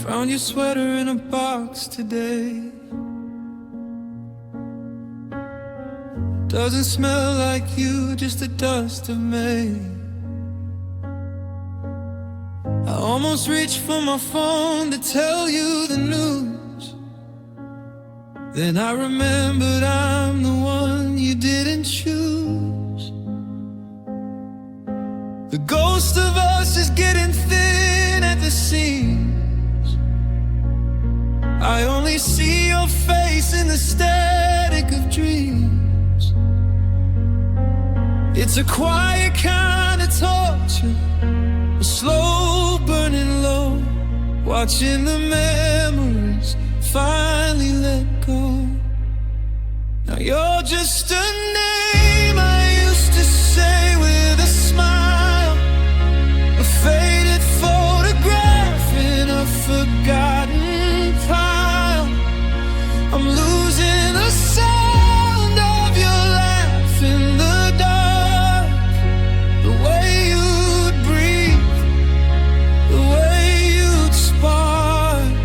Found your sweater in a box today. Doesn't smell like you, just the dust of May. I almost reached for my phone to tell you the news. Then I remembered I'm the one you didn't choose. The ghost of us is getting thin at the seams. I only see your face in the static of dreams. It's a quiet kind of torture, a slow burning low, watching the memories finally let go. Now you're just a name I used to say with a smile, a faded photograph in a forgotten pile. I'm losing the sound of your laugh in the dark, the way you'd breathe, the way you'd spark.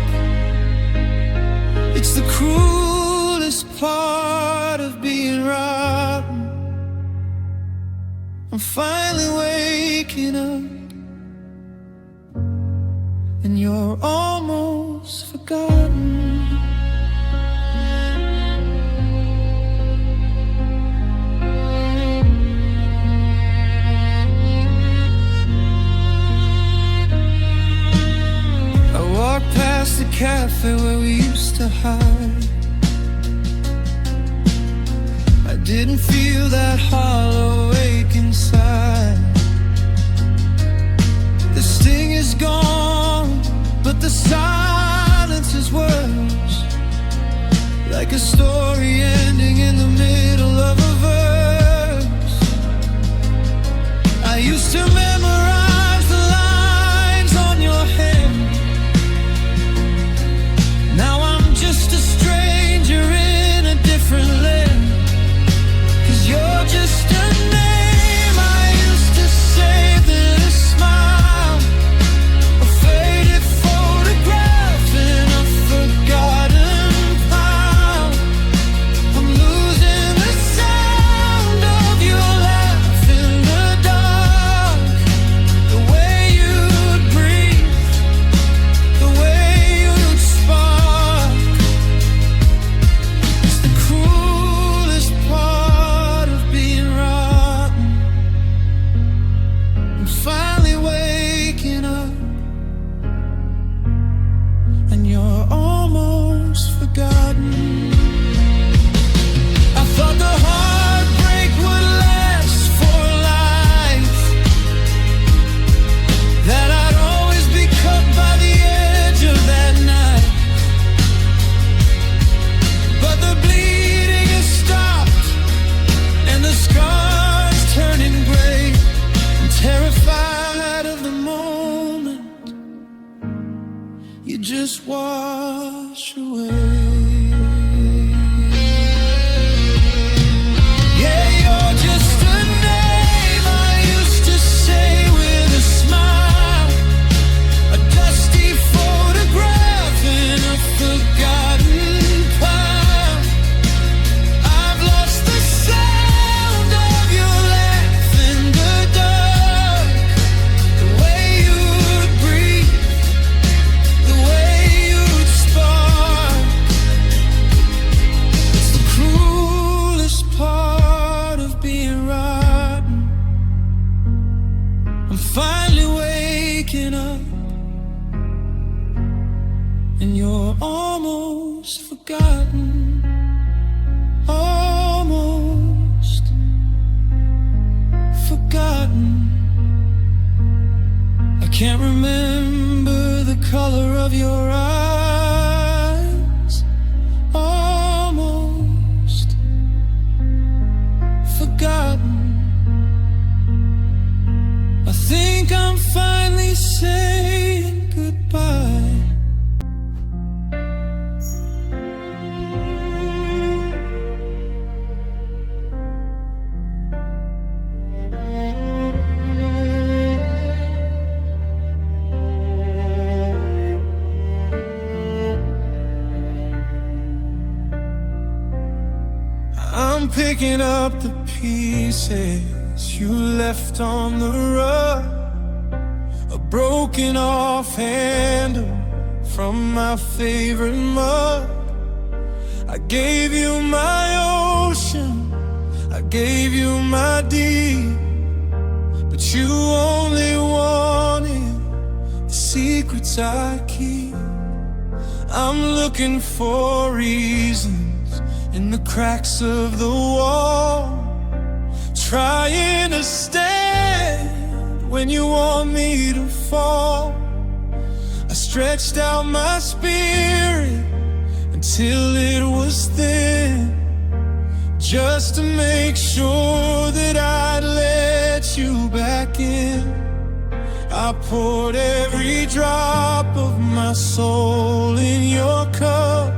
It's the cruelest part of being rotten. I'm finally waking up, and you're almost forgotten. I walked past the cafe where we used to hide. I didn't feel that hollow ache inside. The sting is gone, but the silence is worse. Like a story ending in the middle of a verse. I used to memorize the lines on your head. Now I'm just a stranger in a different land. 'Cause you're just a name I used to say with a smile, a faded photograph in a forgotten pile. I'm losing the sound of your laugh in the dark, the way you'd breathe, the way you'd spark. It's the cruelest part of being rotten. I'm finally waking up, and you're almost forgotten. I thought the heartbreak would last for life, that I'd always be cut by the edge of that knife. But the bleeding has stopped, and the scars turning gray. I'm terrified of the moment you just wash away. Yeah, you're just a name I used to say with a smile, a dusty photograph in a forgotten pile. I've lost the sound of your laugh in the dark, the way you'd breathe, the way you'd spark. It's the cruelest part of being rotten. I'm finally waking up, and you're almost forgotten. Almost forgotten. I can't remember the color of your eyes. Almost forgotten. I think I'm finally saying goodbye. I'm picking up the pieces you left on the rug. A broken off handle from my favorite mug. I gave you my ocean, I gave you my deep, but you only wanted the secrets I keep. I'm looking for reasons in the cracks of the wall, trying to stand when you want me to fall. I stretched out my spirit until it was thin, just to make sure that I'd let you back in. I poured every drop of my soul in your cup,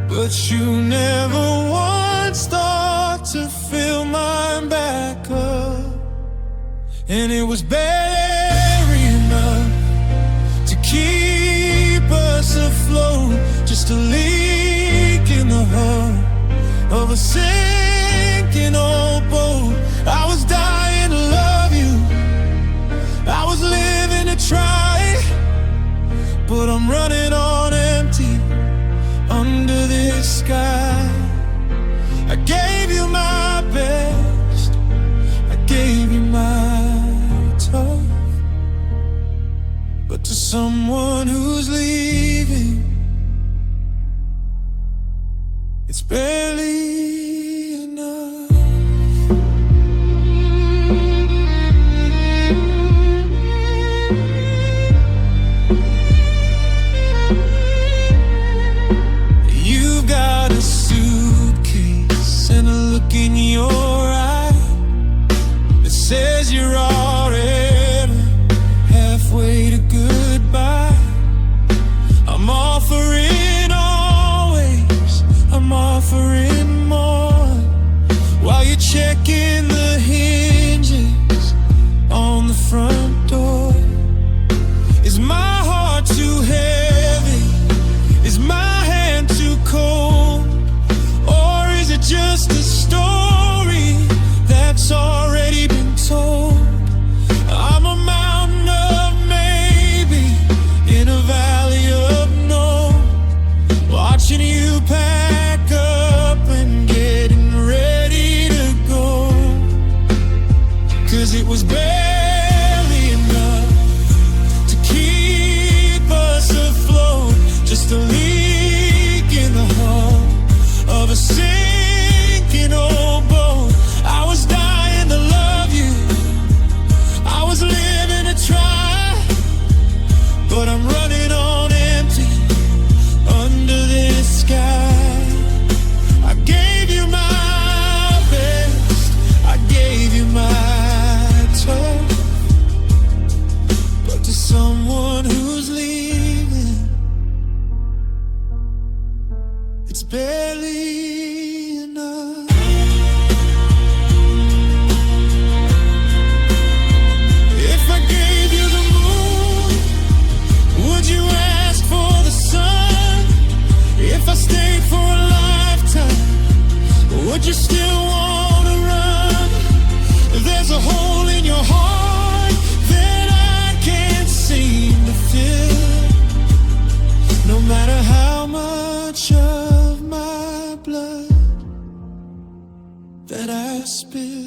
but you never once thought to fill mine back up. And it was barely enough to keep us afloat, just a leak in the hull of a sinking old boat. I was dying to love you, I was living to try, but I'm running on empty under this sky. I gave you my best, I gave you my tough, but to someone who's leaving, it's barely enough. You've got a suitcase and a look in your eye that says you're already halfway to goodbye. I'm offering always, I'm offering more, while you're checking the hinges on the front door. Is my heart too heavy? Is my hand too cold? Or is it just a story that's already been told? I'm a mountain of maybe in a valley of no, watching you pack up and getting ready to go. 'Cause it was barely enough to keep us afloat, just a leak in the hull of a sinking old boat. I was dying to love you, I was living to try, but I'm running on empty under this sky. I gave you my best, I gave you my tough, but to someone who's leaving, it's barely enough. If I gave you the moon, would you ask for the sun? If I stayed for a lifetime, would you still want to run? If there's a hole in your heart that I can't seem to fill, no matter how much of my blood that I spill.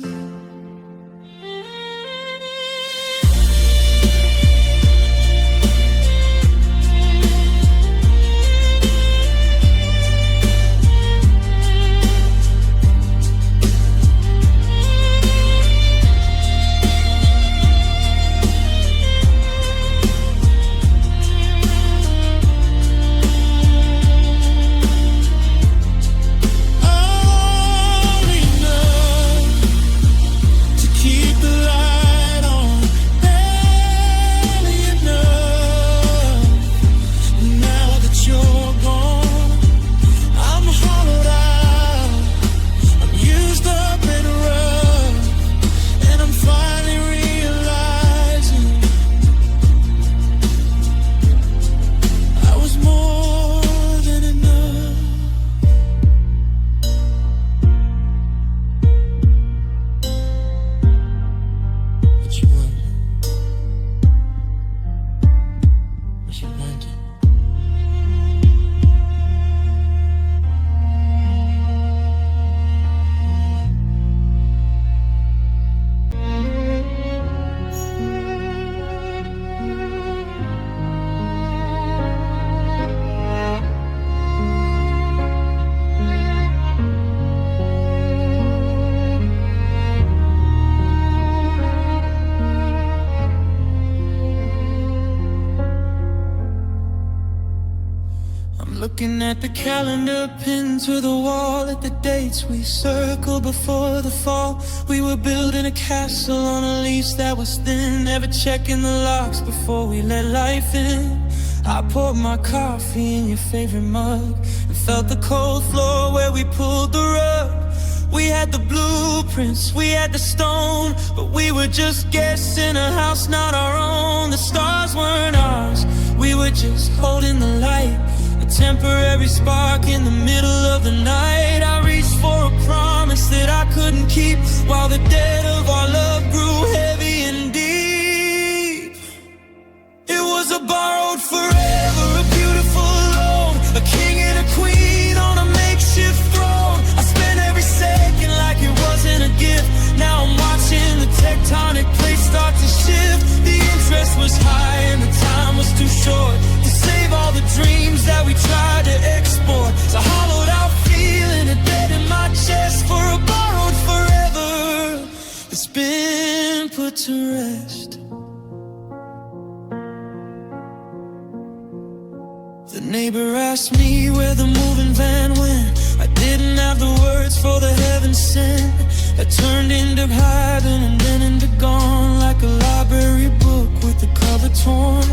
looking at the calendar pinned to the wall, at the dates we circled before the fall. We were building a castle on a leash that was thin, never checking the locks before we let life in. I poured my coffee in your favorite mug and felt the cold floor where we pulled the rug. We had the blueprints, we had the stone, but we were just guests in a house not our own. The stars weren't ours, we were just holding the light, a temporary spark in the middle of the night. I reached for a promise that I couldn't keep, while the debt of our love grew heavy and deep. It was a borrowed forever, a beautiful loan, a king and a queen on a makeshift throne. I spent every second like it wasn't a gift. Now I'm watching the tectonic plates start to shift. The interest was high and the time was too short to save all the dreams that we tried to export. It's a hollowed out feeling, a dead in my chest for a borrowed forever that's been put to rest. The neighbor asked me where the moving van went. I didn't have the words for the heaven sent. I turned into hiding and then into gone, like a library book with the cover torn.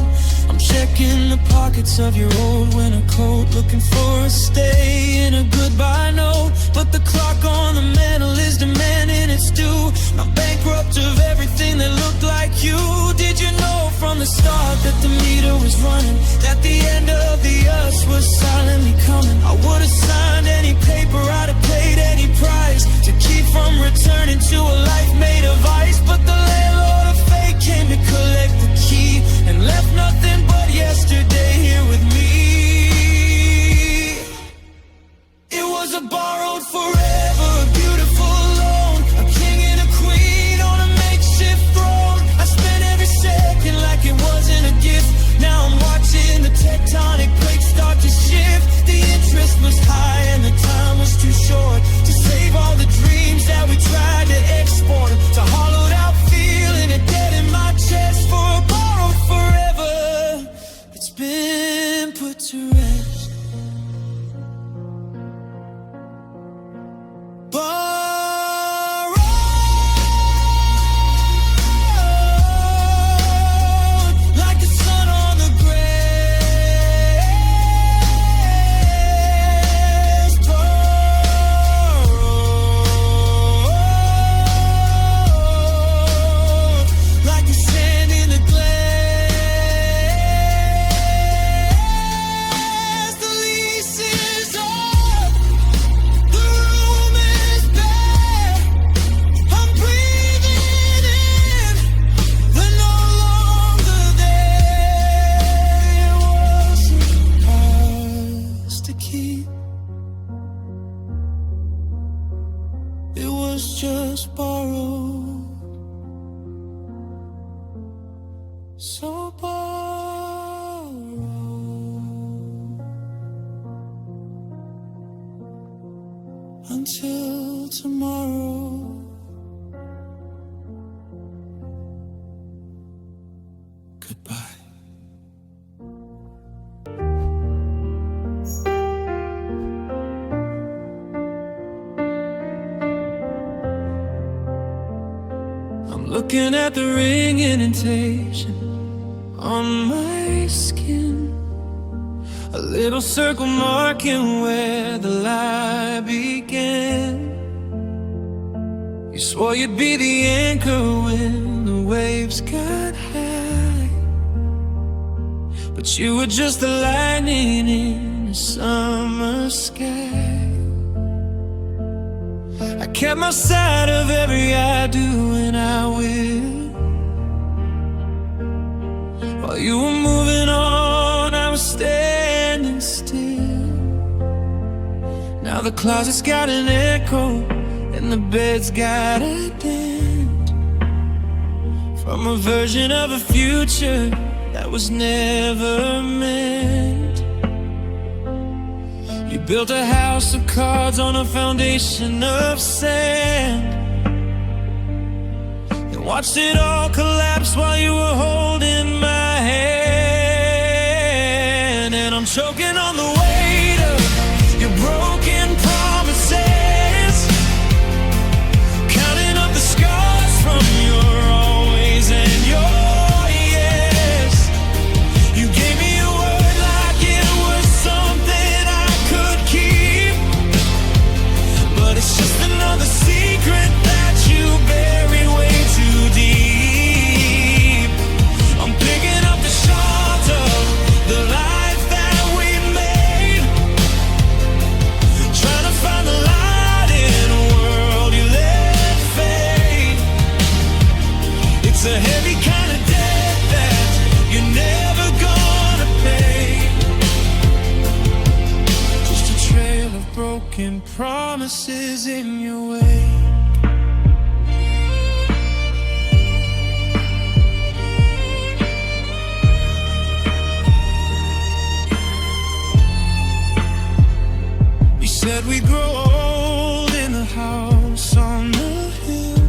I'm checking the pockets of your old winter coat, looking for a stay and a goodbye note. But the clock on the mantle is demanding its due. I'm bankrupt of everything that looked like you. Did you know from the start that the meter was running, that the end of the us was silently coming? I would have signed any paper, I'd have paid any price to keep from returning to a life made of ice. But the landlord of fate came to collect the key and left nothing but yesterday here with me. It was a borrowed forever, a beautiful loan, a king and a queen on a makeshift throne. I spent every second like it wasn't a gift. Now I'm watching the tectonic plates start to shift. The interest was high and the time was too short to save all the dreams that we tried to export. It's a hollowed out feeling, a dead in my chest for a borrowed forever. It's been put to rest. Until tomorrow. Goodbye. I'm looking at the ring indentation on my skin, a little circle marking where the lie began. You swore you'd be the anchor when the waves got high, but you were just the lightning in the summer sky. I kept my side of every I do and I will. While you were moving on, I was standing still. Now the closet's got an echo and the bed's got a dent from a version of a future that was never meant. You built a house of cards on a foundation of sand and watched it all collapse while you were holding my hand. And I'm choking on the weight promises in your way. You said we'd grow old in the house on the hill,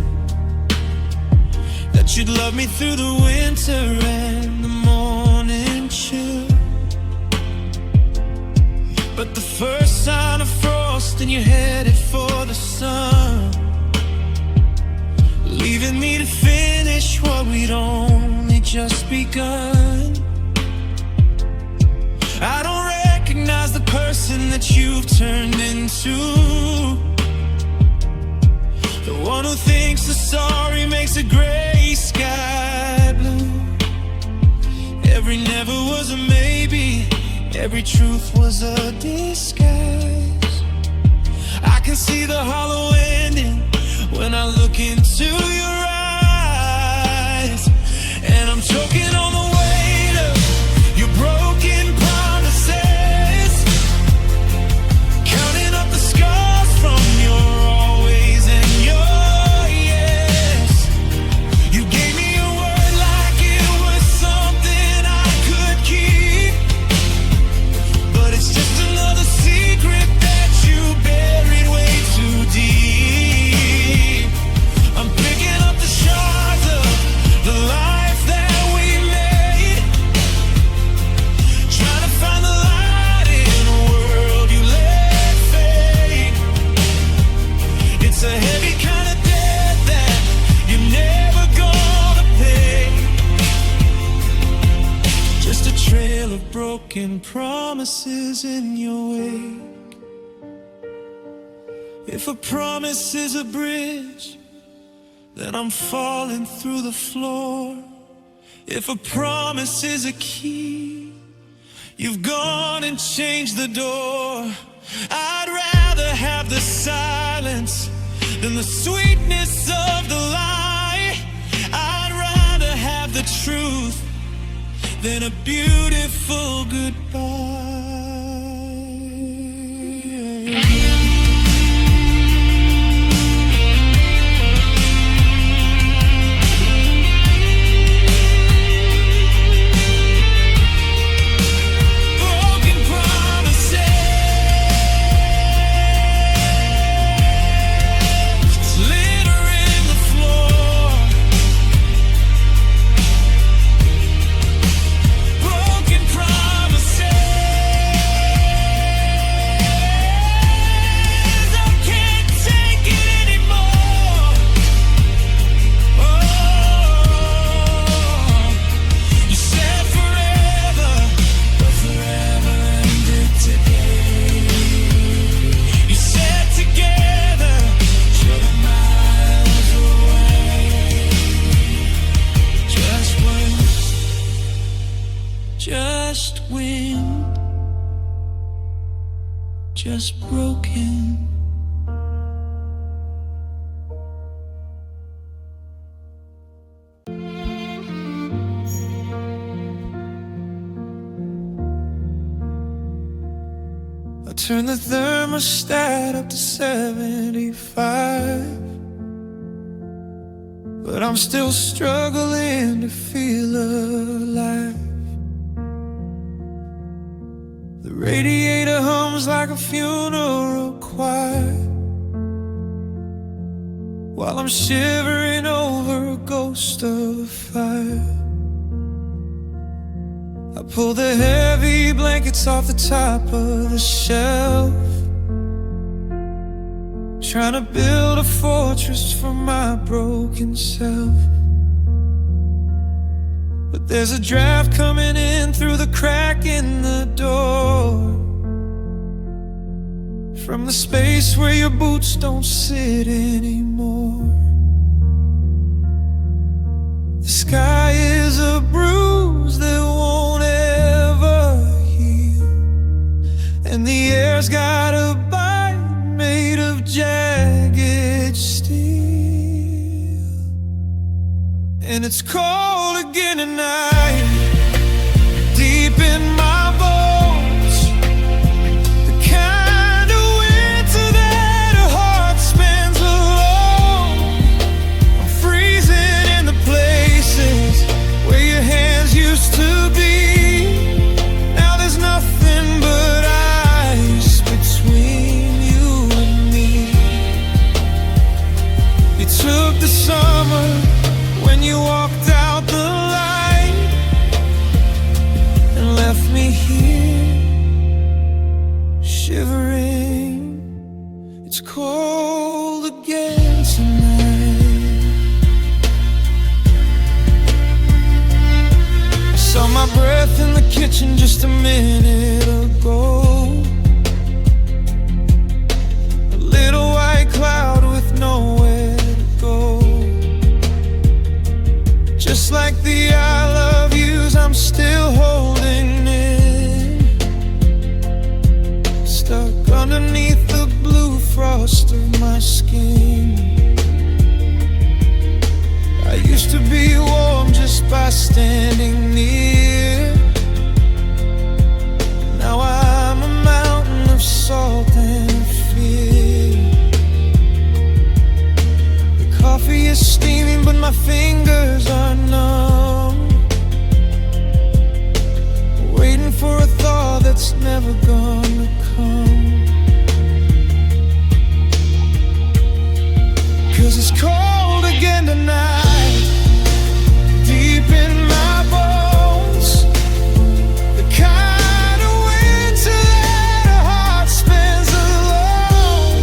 that you'd love me through the winter and the morning chill. But the first sign of frost and you're headed for the sun, leaving me to finish what we'd only just begun. I don't recognize the person that you've turned into, the one who thinks the sorry makes a gray sky blue. Every never was a maybe, every truth was a disguise. I can see the hollow ending when I look into your eyes, and I'm choking on the weight of your broken promises, counting up the scars from your always and your yes. You gave me a word like it was something I could keep, but it's just another secret that you buried way too deep. I'm picking up the shards of the life that we made, trying to find the light in a world you let fade. It's a heavy kind of debt that you're never gonna pay, just a trail of broken promises in your wake. If a promise is a bridge, then I'm falling through the floor. If a promise is a key, you've gone and changed the door. I'd rather have the silence than the sweetness of the lie. I'd rather have the truth than a beautiful goodbye. Broken promises, littering the floor. Broken promises, I can't take it anymore. Oh, you said forever, but forever ended today. You said together, you're miles away. Just words, just wind, just broken. I turned the thermostat up to 75, but I'm still struggling to feel alive. The radiator hums like a funeral choir, while I'm shivering over a ghost of a fire. I pull the heavy blankets off the top of the shelf, trying to build a fortress for my broken self. But there's a draft coming in through the crack in the door, from the space where your boots don't sit anymore. The sky is a bruise that won't ever heal, and the air's got a bite made of jagged steel. And it's cold again tonight, deep in my bones, the kind of winter that the summer when you walked out the light and left me here shivering. It's cold again tonight. I saw my breath in the kitchen just a minute ago. A little white cloud with nowhere to go. Just like the I love yous I'm still holding in, stuck underneath the blue frost of my skin. I used to be warm just by standing near. Now I'm a mountain of salt and fear. The coffee is steaming but my fingers are numb, waiting for a thaw that's never gonna come. 'Cause it's cold again tonight, deep in my bones. The kind of winter that a heart spends alone.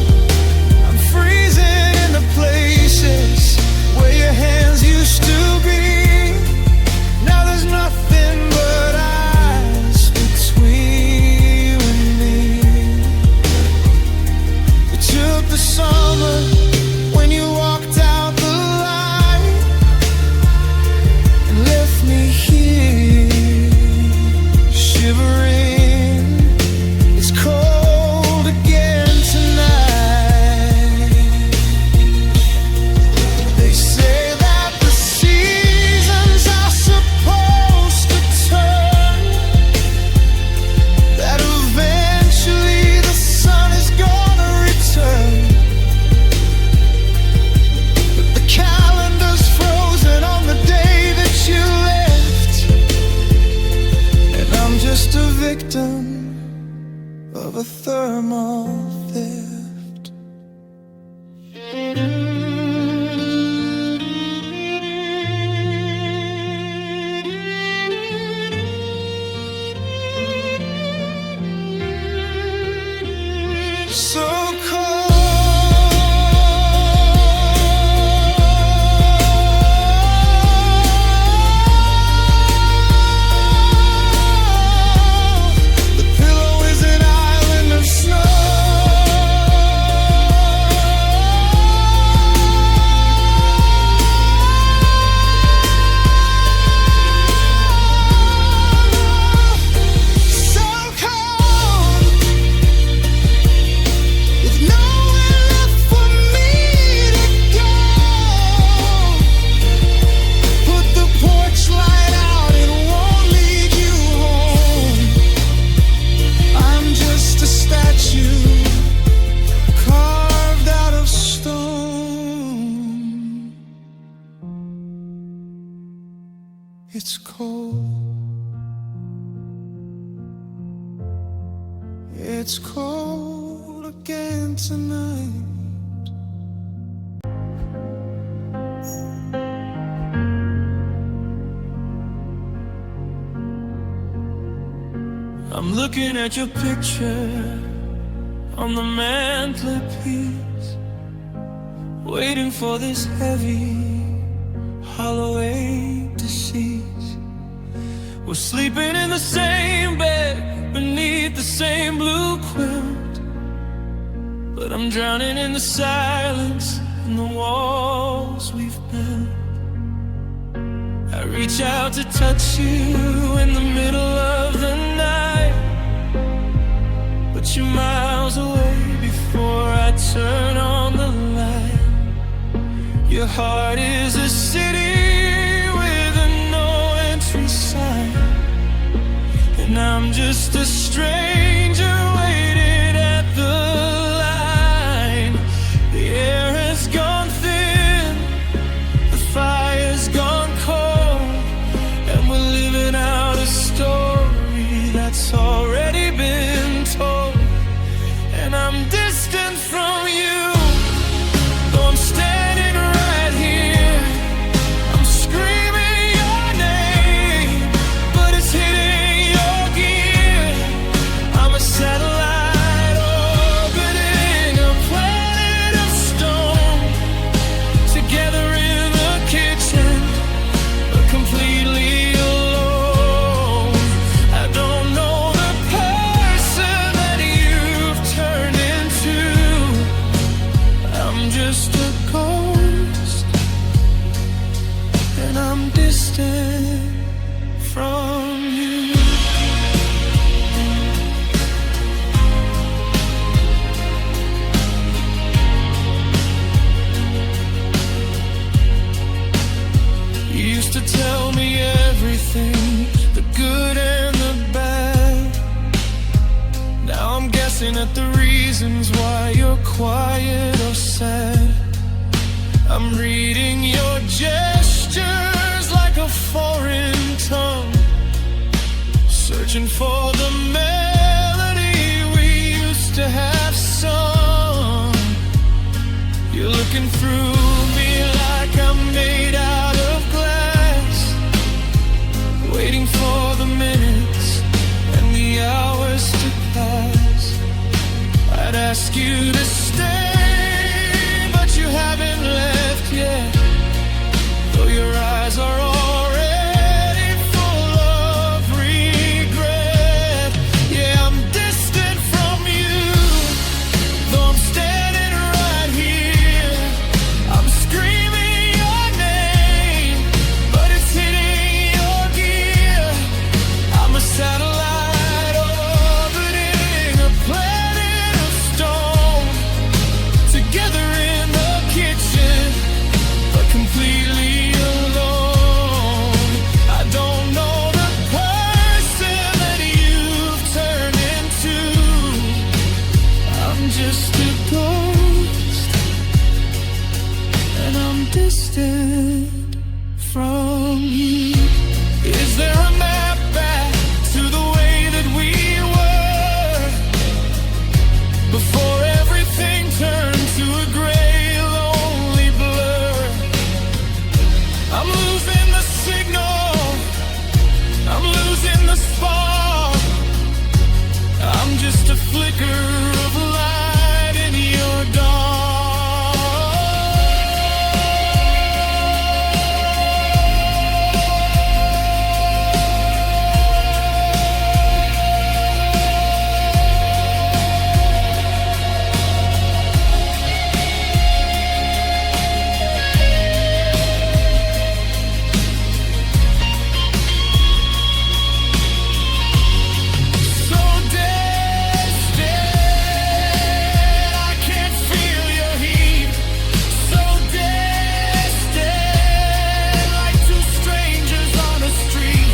I'm freezing in the places where your hands used to be. Now there's nothing but ice between you and me. You took the summer when you walked out the light and left me here shivering. It's cold again tonight. They say that the seasons are supposed to turn, that eventually the sun is gonna return. Calendar's frozen on the day that you left, and I'm just a victim of a thermal theft. So cold. It's cold. It's cold again tonight. I'm looking at your picture on the mantelpiece, waiting for this heavy, hollow ache to cease. We're sleeping in the same bed, beneath the same blue quilt, but I'm drowning in the silence and the walls we've built. I reach out to touch you in the middle of the night, but you're miles away before I turn on the light. Your heart is a city with a no entry sign, and I'm just a stranger waiting at the line. The air has gone thin, the fire's gone cold, and we're living out a story that's already been told. And I'm distant from you, though I'm standing right here. a ghost, and I'm distant from you. You used to tell me everything, the good and the bad. Now I'm guessing at the reasons why you're quiet or sad. I'm reading your gestures like a foreign tongue, searching for the melody we used to have sung. You're looking through me like I'm made out of glass, waiting for the minutes and the hours to pass. I'd ask you to stay, but you haven't left yet, though your eyes are already full of regret. Yeah, I'm distant from you, though I'm standing right here. I'm screaming your name, but it's hitting your gear. I'm a satellite orbiting a planet of stone, together in the kitchen, but completely alone. I don't know the person that you've turned into. I'm just a ghost, and I'm distant from you. Is there a map back to the way that we were before everything turned to a gray, lonely blur? I'm losing the signal, I'm losing the spark. I'm just a flicker of light in your dark. So distant, I can't feel your heat. So distant, like two strangers on a street.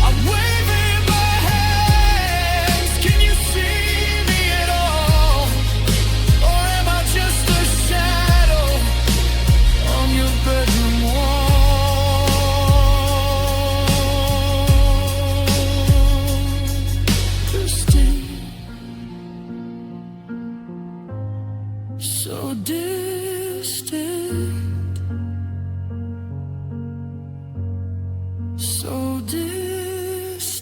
I'm waving my hands, can you see me at all? Or am I just a shadow on your bedroom wall? Distant, so distant, so distant.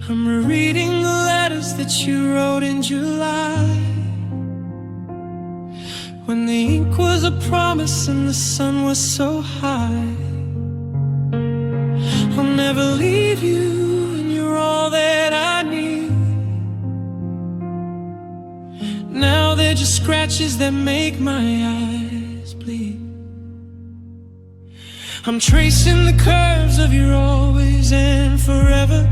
I'm reading the letters that you wrote in July, when the ink was a promise and the sun was so high. I'll never leave you, and you're all that I need. Now they're just scratches that make my eyes bleed. I'm tracing the curves of your always and forever,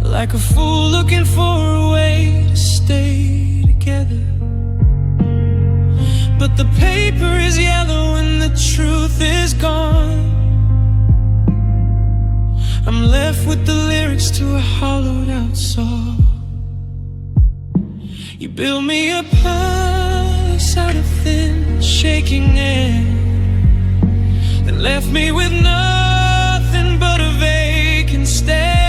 like a fool looking for a way to stay together. But the paper is yellow and the truth is gone. I'm left with the lyrics to a hollowed out song. You built me a palace out of thin, shaking air, that left me with nothing but a vacant stare.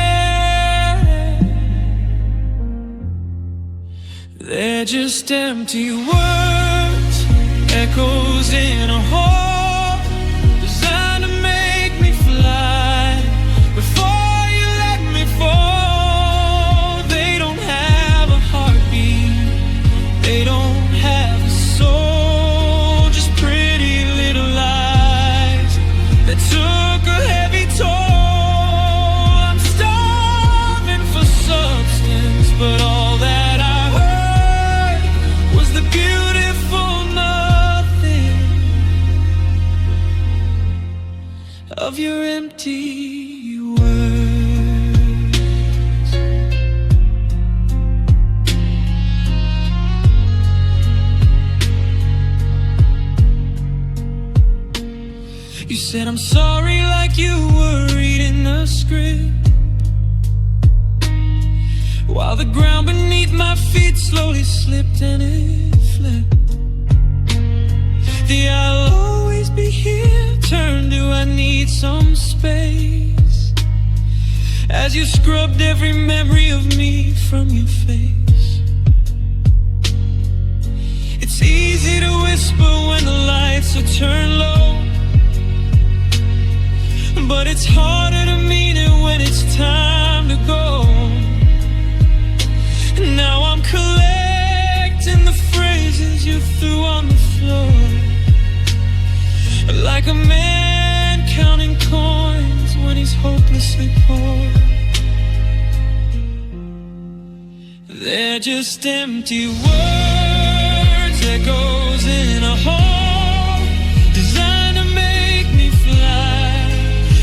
They're just empty words, echoes in a hole, designed to make me fly before you let me fall. They don't have a heartbeat, they don't have a soul, just pretty of your empty words. You said I'm sorry like you were reading a script, while the ground beneath my feet slowly slipped and it flipped. The I'll always be here turn to I need some space, as you scrubbed every memory of me from your face. It's easy to whisper when the lights are turned low, but it's harder to mean it when it's time to go. Now I'm collecting the phrases you threw on the floor, like a man counting coins when he's hopelessly poor. They're just empty words, echoes in a hole, designed to make me fly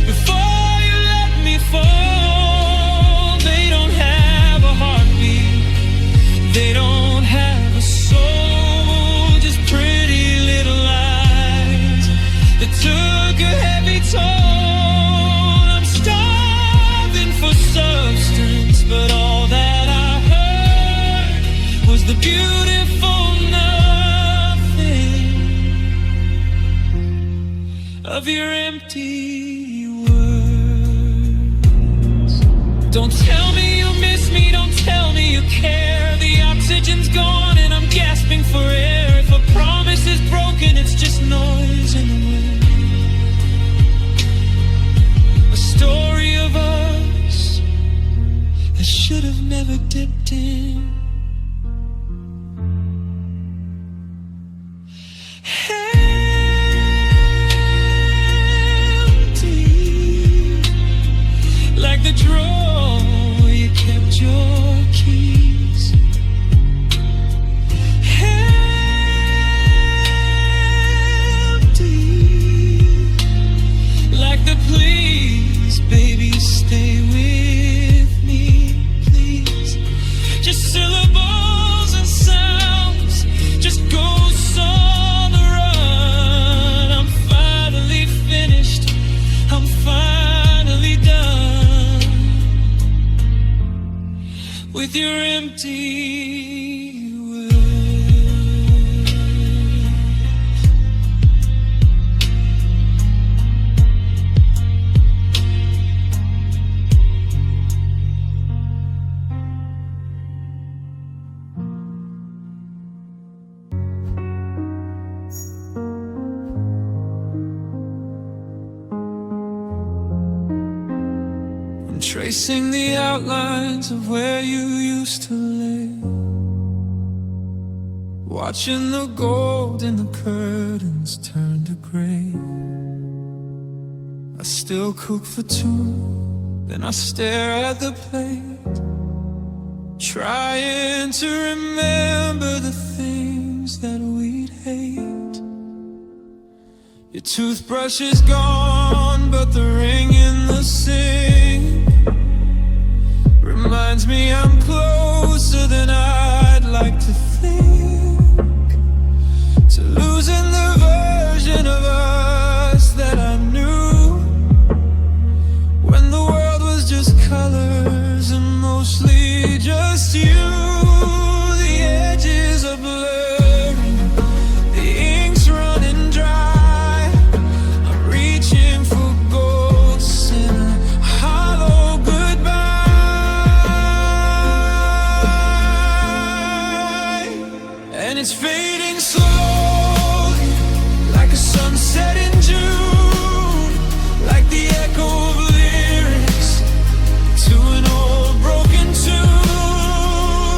before you let me fall. They don't have a heartbeat, they don't have a soul, just pretty little lies that took a heavy toll. I'm starving for substance, but all that I heard was the beautiful nothing of your empty words. Don't tell me you miss me, don't tell me you care. The oxygen's gone and I'm gasping for air. If a promise is broken, it's just noise in the wind. A story of us that should have never dipped in. Empty, like the drawer where you kept your keys. Empty, like the please, baby, stay with me, please. Just syllables and sounds, just ghosts on the run. I'm finally finished, I'm finally done with your empty words. I'm tracing the outlines of where you used to live, watching the gold in the curtains turn to gray. I still cook for two, then I stare at the plate, trying to remember the things that we'd hate. Your toothbrush is gone, but the ring in the sink reminds me I'm closer than I'd like to think, to losing the version of us that I knew, when the world was just colors and mostly just you. The edges are blurring, the ink's running dry. I'm reaching for ghosts in a hollow goodbye, and it's fading slowly, like a sunset in June, like the echo of lyrics to an old broken tune.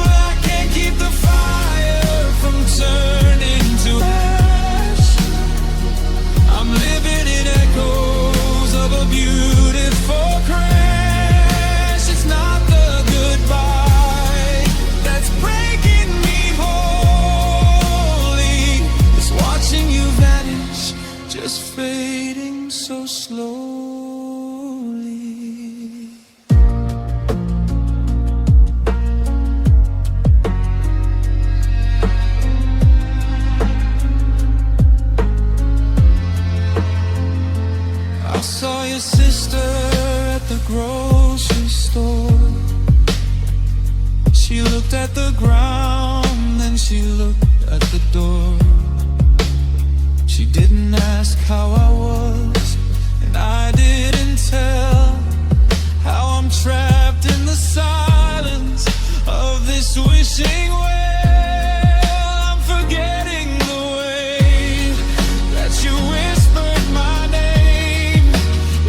I can't keep the fire from turning to ash. I'm living in echoes of a beautiful crash. It's not the goodbye that's breaking me wholly, it's watching you vanish, just fading so slow. I saw your sister at the grocery store. She looked at the ground, then she looked at the door. She didn't ask how I was, and I didn't tell how I'm trapped in the silence of this wishing well. I'm forgetting the way that you whispered my name.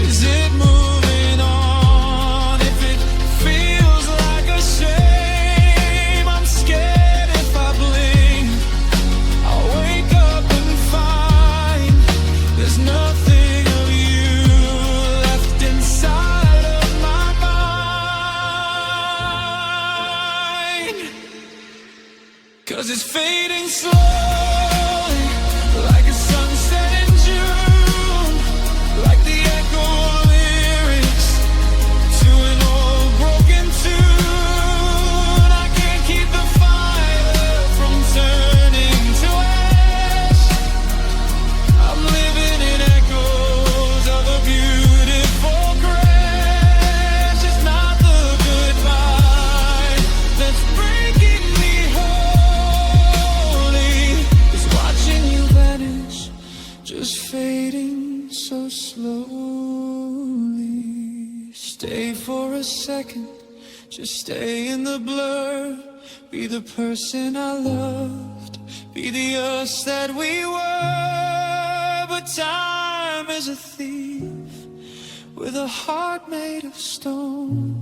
Is it moving on? If it feels like a shame, I'm scared if I blink, I'll wake up and find there's nothing of you left inside of my mind. 'Cause it's fading slowly, like a sunset in June, like the echo of lyrics to an old broken tune. I can't keep the fire from turning to ash. I'm living in echoes of a beautiful crash. It's not the goodbye that's breaking me wholly. It's watching you vanish, just fading so slowly. Stay for a second, just stay in the blur. Be the person I loved, be the us that we were. But time is a thief with a heart made of stone,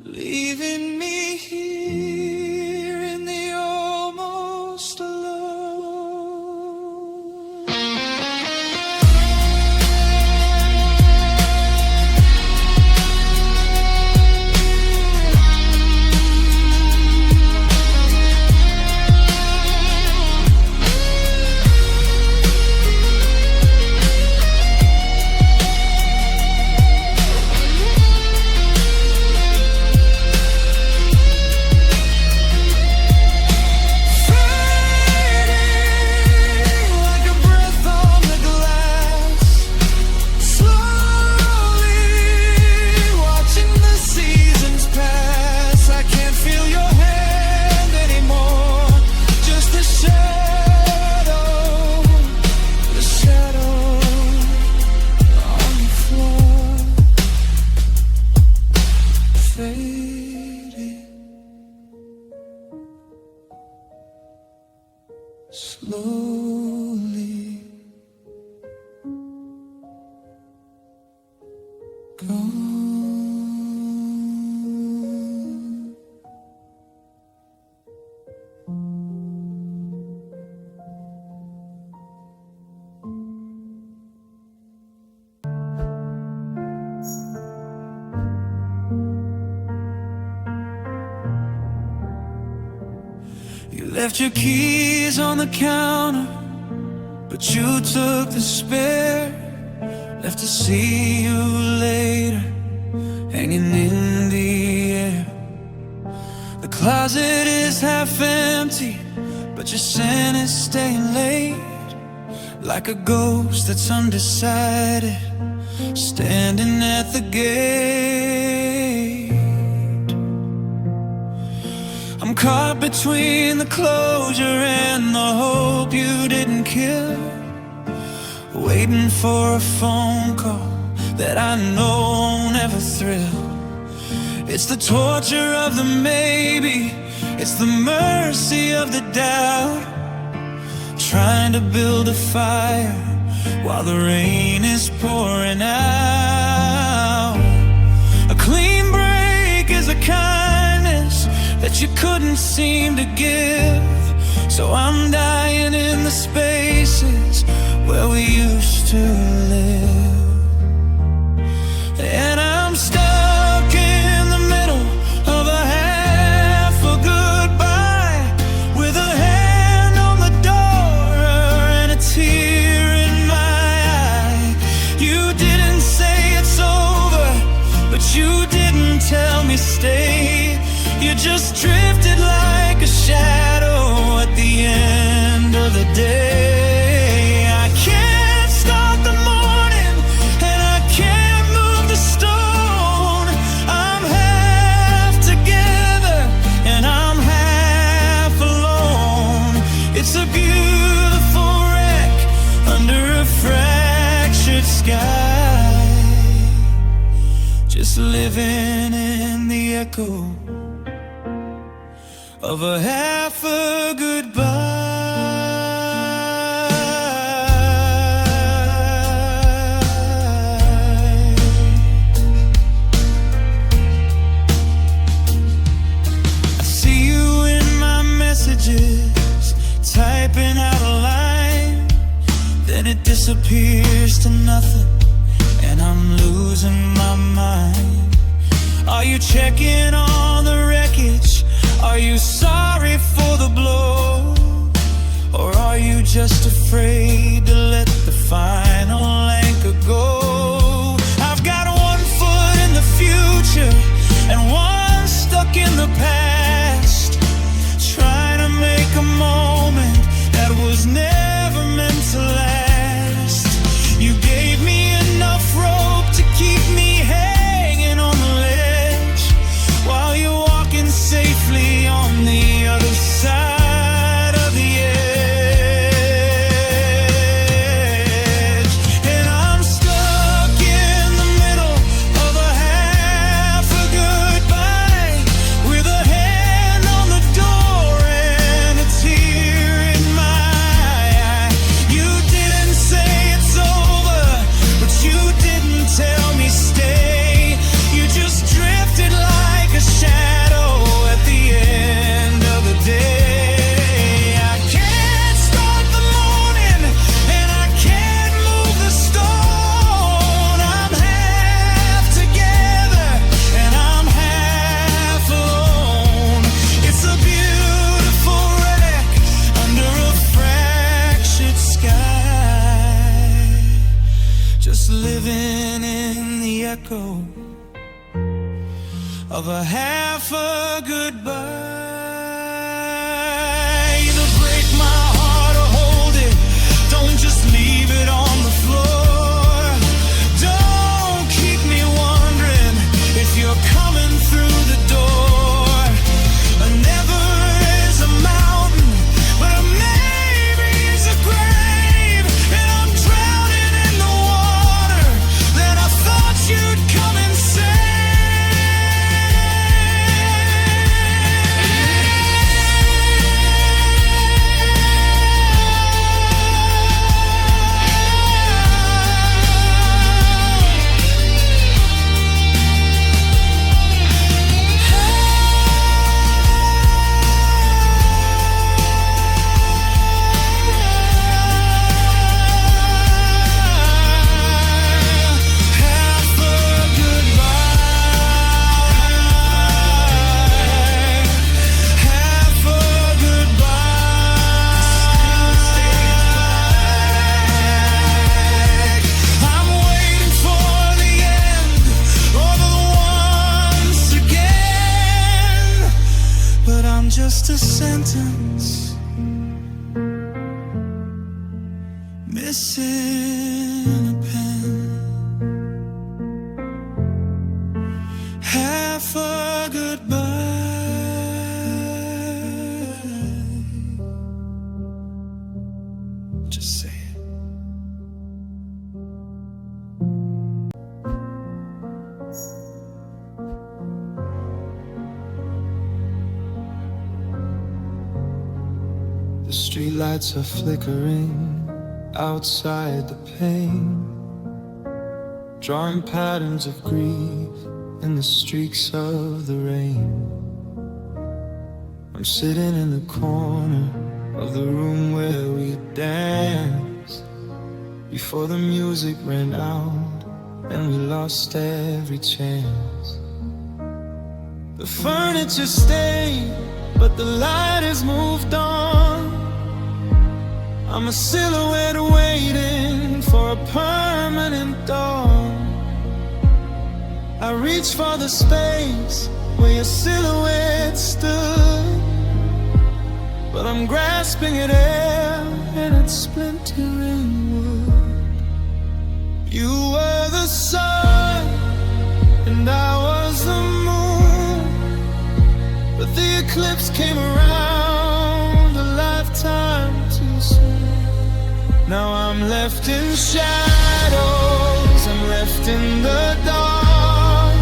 leaving me here in the almost alone. Like a breath on the glass, slowly watching the seasons pass. I can't feel your hand anymore, just the shadow on the floor, fading slowly, gone. You left your keys on the counter, but you took the spare. Left to see you later, hanging in the air. The closet is half empty, but your scent is staying late. Like a ghost that's undecided, standing at the gate. I'm caught between the closure and the hope you didn't kill, waiting for a phone call that I know won't ever thrill. It's the torture of the maybe, it's the mercy of the doubt, trying to build a fire while the rain is pouring out. A clean break is a kindness that you couldn't seem to give, so I'm dying in the spaces where we used to live. And I'm stuck in the middle of a half a goodbye, with a hand on the door and a tear in my eye. You didn't say it's over, but you didn't tell me stay. You just drifted like a shadow at the end of the day. I can't start the morning, and just living in the echo of a half a goodbye. I see you in my messages, typing out a line, then it disappears to nothing, and I'm losing my mind. Are you checking on the wreckage? Are you sorry for the blow? Or are you just afraid to let the final anchor go? I've got one foot in the future and one stuck in the past, trying to make a moment that was never meant to last. You gave me enough rope to keep me hanging on the ledge, while you're walking safely on the other side of the edge. And I'm stuck in the middle of a half a goodbye, with a hand on the door and a tear in my eye. You didn't say it's over, but you didn't tell me stay. You just drifted like a shadow at the end of the day. I can't start the morning and I can't move the stone. I'm half together and I'm half alone. It's a beautiful wreck under a fractured sky, just living in the echo of a half a goodbye. Either break my heart or hold it, don't just leave it on the floor. Don't keep me wondering if you're coming through the door. A never is a mountain, but a maybe is a grave, and I'm drowning in the water that I thought you'd come and save. Just a sentence missing a pen, half a goodbye. Just say it. The streetlights are flickering outside the pane, drawing patterns of grief in the streaks of the rain. I'm sitting in the corner of the room where we danced, before the music ran out and we lost every chance. The furniture stayed, but the light has moved on. I'm a silhouette waiting for a permanent dawn. I reach for the space where your silhouette stood, but I'm grasping at air and it's splintering wood. You were the sun and I was the moon, but the eclipse came around a lifetime too soon. Now I'm left in shadows, I'm left in the dark,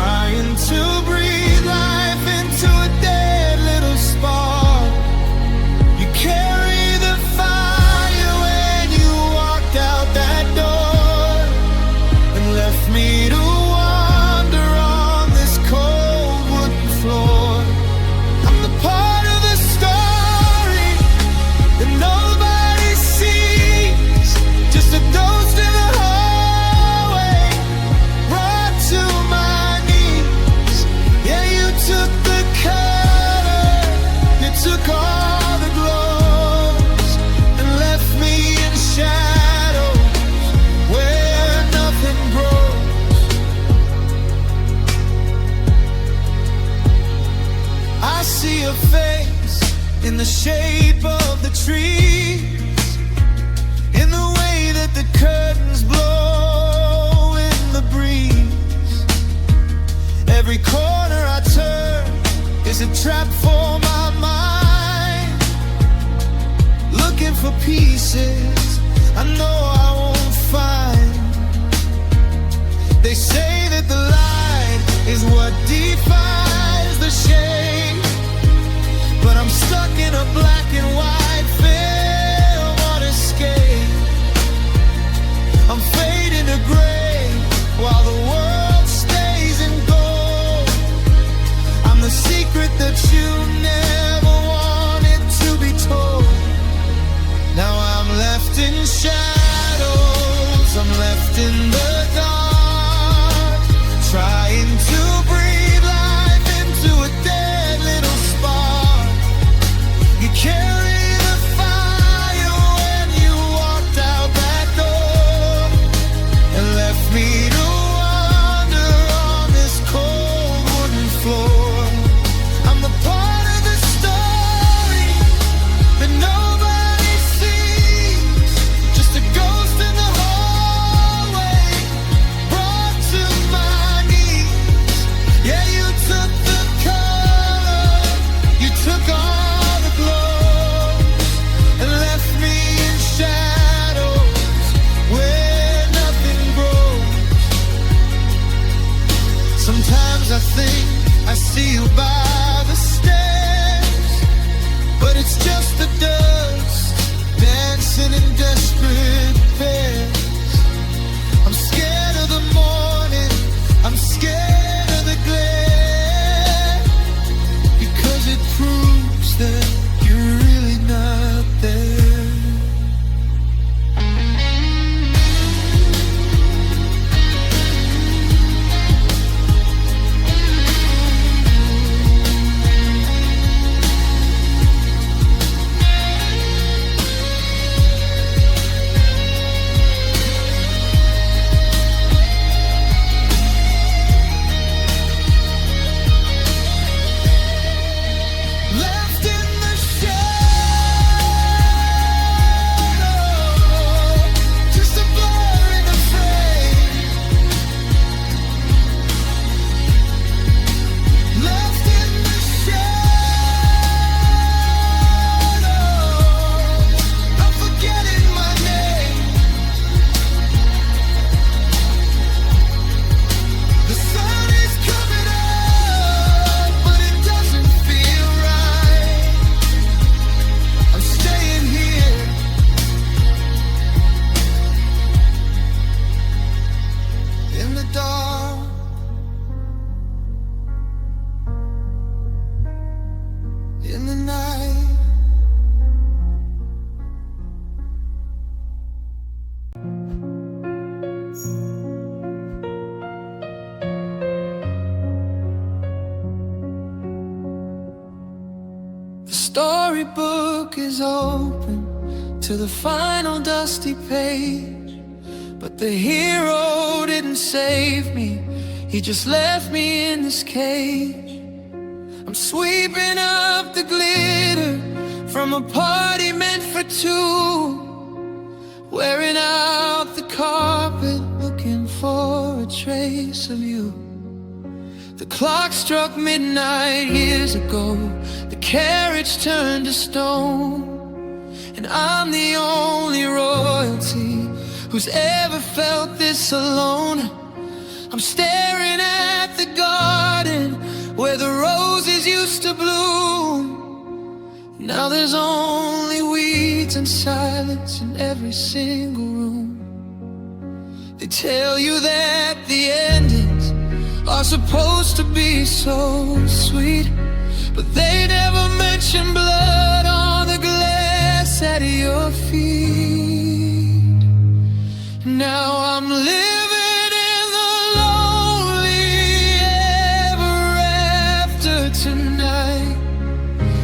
trying to breathe life into a dead little spark. You carry the fire when you walked out that door and left me to wander on this cold wooden floor. I'm the part of the story that nobody sees, just a ghost in the hallway, brought to my knees. Yeah, you took the color, you took all the glows, and left me in shadows where nothing grows. I see a face in the shape of the trees, in the way that the curtains blow in the breeze. Every corner I turn is a trap for my mind, looking for pieces I know I won't find. They say that the light is what defies the shade, but I'm stuck in a black and white film on escape. I'm fading to gray while the world stays in gold. I'm the secret that you never wanted to be told. Now I'm left in shadows, I'm left in the dark, trying to breathe life into a dead little spark. You carry the fire when you walked out that door and left me to wander on this cold wooden floor. I'm the part of the story that nobody sees, just a ghost in the hallway, brought to my knees. Yeah, you took the color, you took all the glows, and left me in shadows where nothing grows. Sometimes I think I see you by the stairs, but it's just the dust dancing in desperate pairs. I'm scared of the morning, I'm scared of the glare, because it proves that you're really not there. Left in the shadow, just a blur in the frame. Left in the shadow, I'm forgetting my name. The sun is coming up, but it doesn't feel right. I'm staying here. In the dark, in the night. The storybook is open to the final dusty page, but the hero didn't save me, he just left me in this cage. I'm sweeping up the glitter from a party meant for two, wearing out the carpet, looking for a trace of you. The clock struck midnight years ago, the carriage turned to stone, and I'm the only royalty who's ever felt this alone. I'm staring at the garden Now there's only weeds and silence in every single room. They tell you that the endings are supposed to be so sweet, but they never mention blood on the glass at your feet. Now I'm living in the lonely ever after tonight,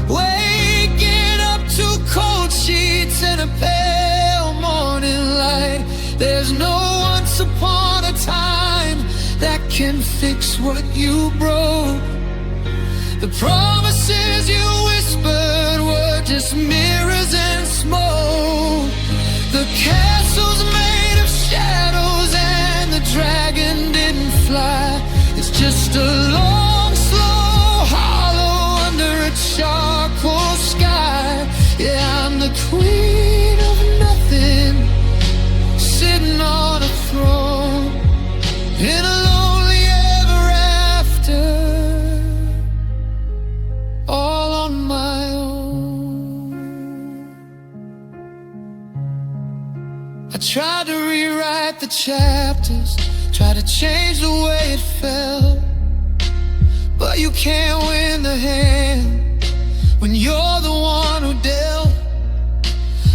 waking up to cold sheets and a pale morning light. There's no once upon a time that can fix what you broke. The promises you whispered were just mirrors and smoke. The castle's made of shadows and the dragon didn't fly. It's just a long, slow hollow under a charcoal sky. Yeah, I'm the queen of nothing, sitting on a throne in a lonely ever after, all on my own. I tried to rewrite the chapters, tried to change the way it felt, but you can't win the hand when you're the one who dealt.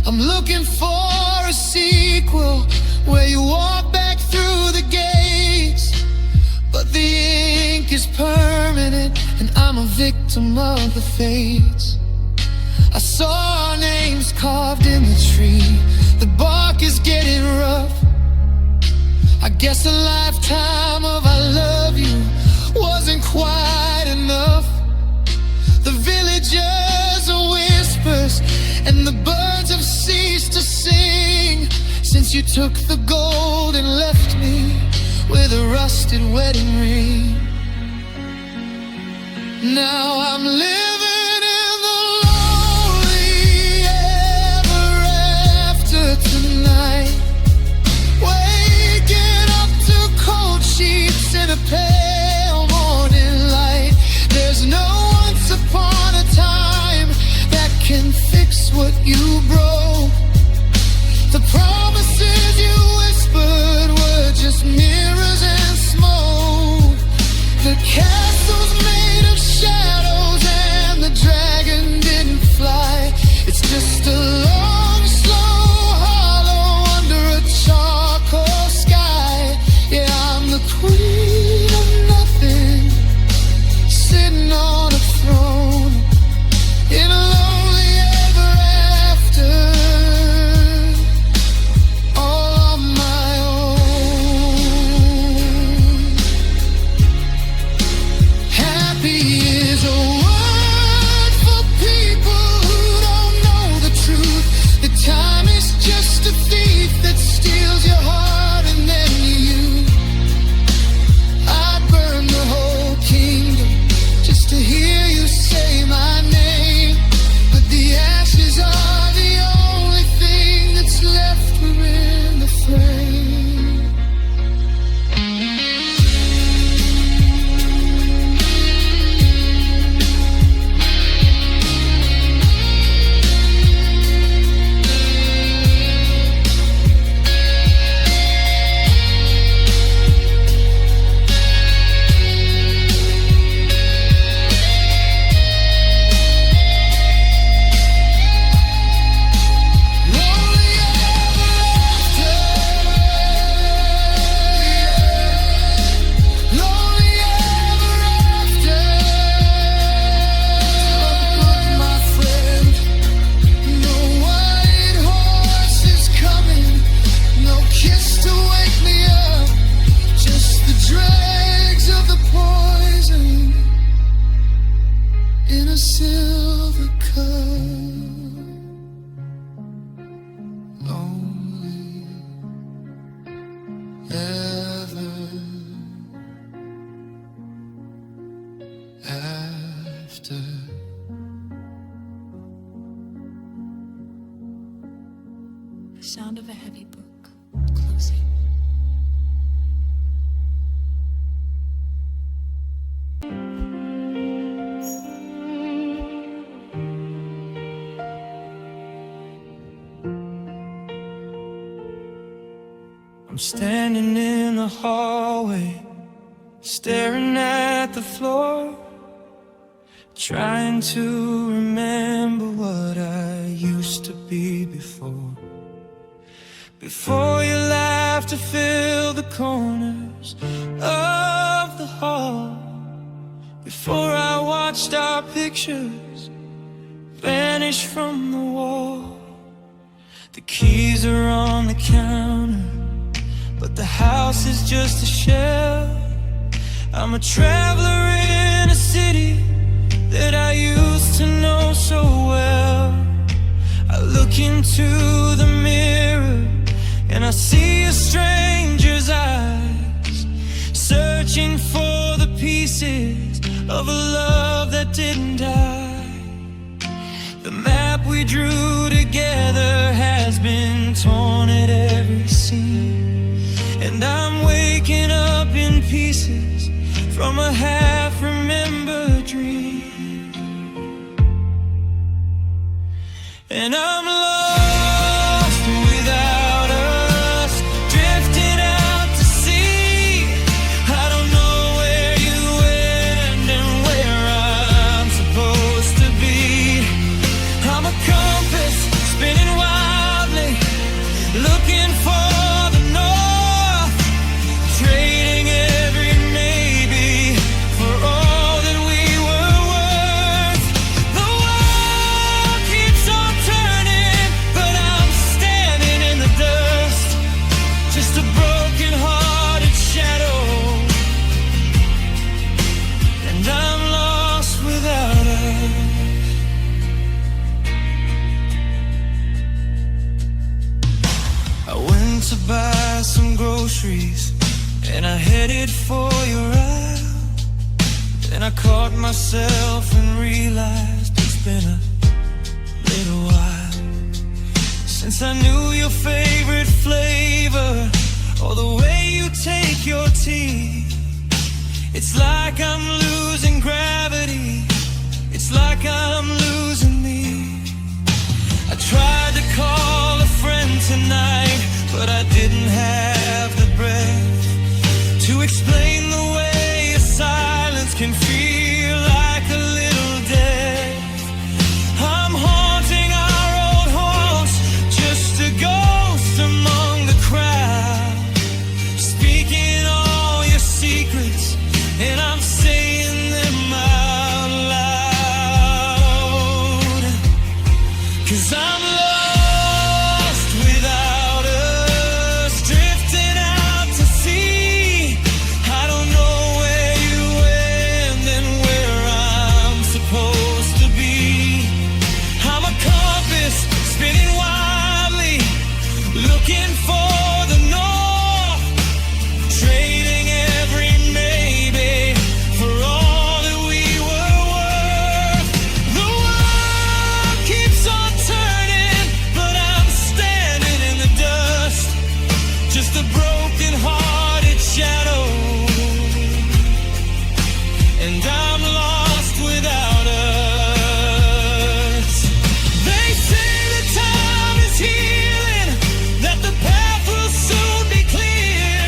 I'm looking for a sequel where you walk back through the gates, but the ink is permanent and I'm a victim of the fates. I saw our names carved in the tree, the bark is getting rough. I guess a lifetime of I love you wasn't quite enough. The villagers are whispers and the birds have ceased to sing since you took the gold and left me with a rusted wedding ring. Now I'm living in the lonely ever after tonight, waking up to cold sheets and a pale morning light. There's no once upon a time that can fix what you broke. The promises you whispered were just mirrors and smoke. The castle's made of shadows and the dragon didn't fly. It's just a long, slow hollow under a charcoal sky. Yeah, I'm the queen of nothing, sitting on a throne in a lonely ever after, all on my own. Happy is a word for people who don't know the truth. The time is just a thief that steals your heart and then you. I'd burn the whole kingdom just to hear you say my name, but the ashes are the only thing that's left within the flame. In a silver cup, lonely ever after. The sound of a heavy book closing. I'm standing in the hallway, staring at the floor, trying to remember what I used to be before. Before your laughter filled the corners of the hall, before I watched our pictures vanish from the wall. The keys are on the counter, but the house is just a shell. I'm a traveler in a city that I used to know so well. I look into the mirror and I see a stranger's eyes, searching for the pieces of a love that didn't die. The map we drew together has been torn at every seam, and I'm waking up in pieces from a half-remembered dream. And I'm lost without us, drifting out to sea. I don't know where you went and where I'm supposed to be. I'm a compass spinning wildly, looking for the north, trading every maybe for all that we were worth. The world keeps on turning, but I'm standing in the dust, just a broken-hearted shadow, and I'm lost without us. I went to buy some groceries and I headed for your aisle. Then I caught myself and realized it's been a little while since I knew your favorite flavor or the way you take your tea. It's like I'm losing gravity, it's like I'm losing me. I tried to call a friend tonight, but I didn't have the breath to explain the way a silence can feel like a little death. I'm haunting our old haunts, just a ghost among the crowd, speaking all your secrets, and I'm saying them out loud. 'Cause I'm lost without us, drifting out to sea. I don't know where you went and where I'm supposed to be. I'm a compass spinning wildly, looking for the north, trading every maybe for all that we were worth. The world keeps on turning, but I'm standing in the dust, just a broken-hearted shadow, and I'm lost without us. They say the time is healing, that the path will soon be clear,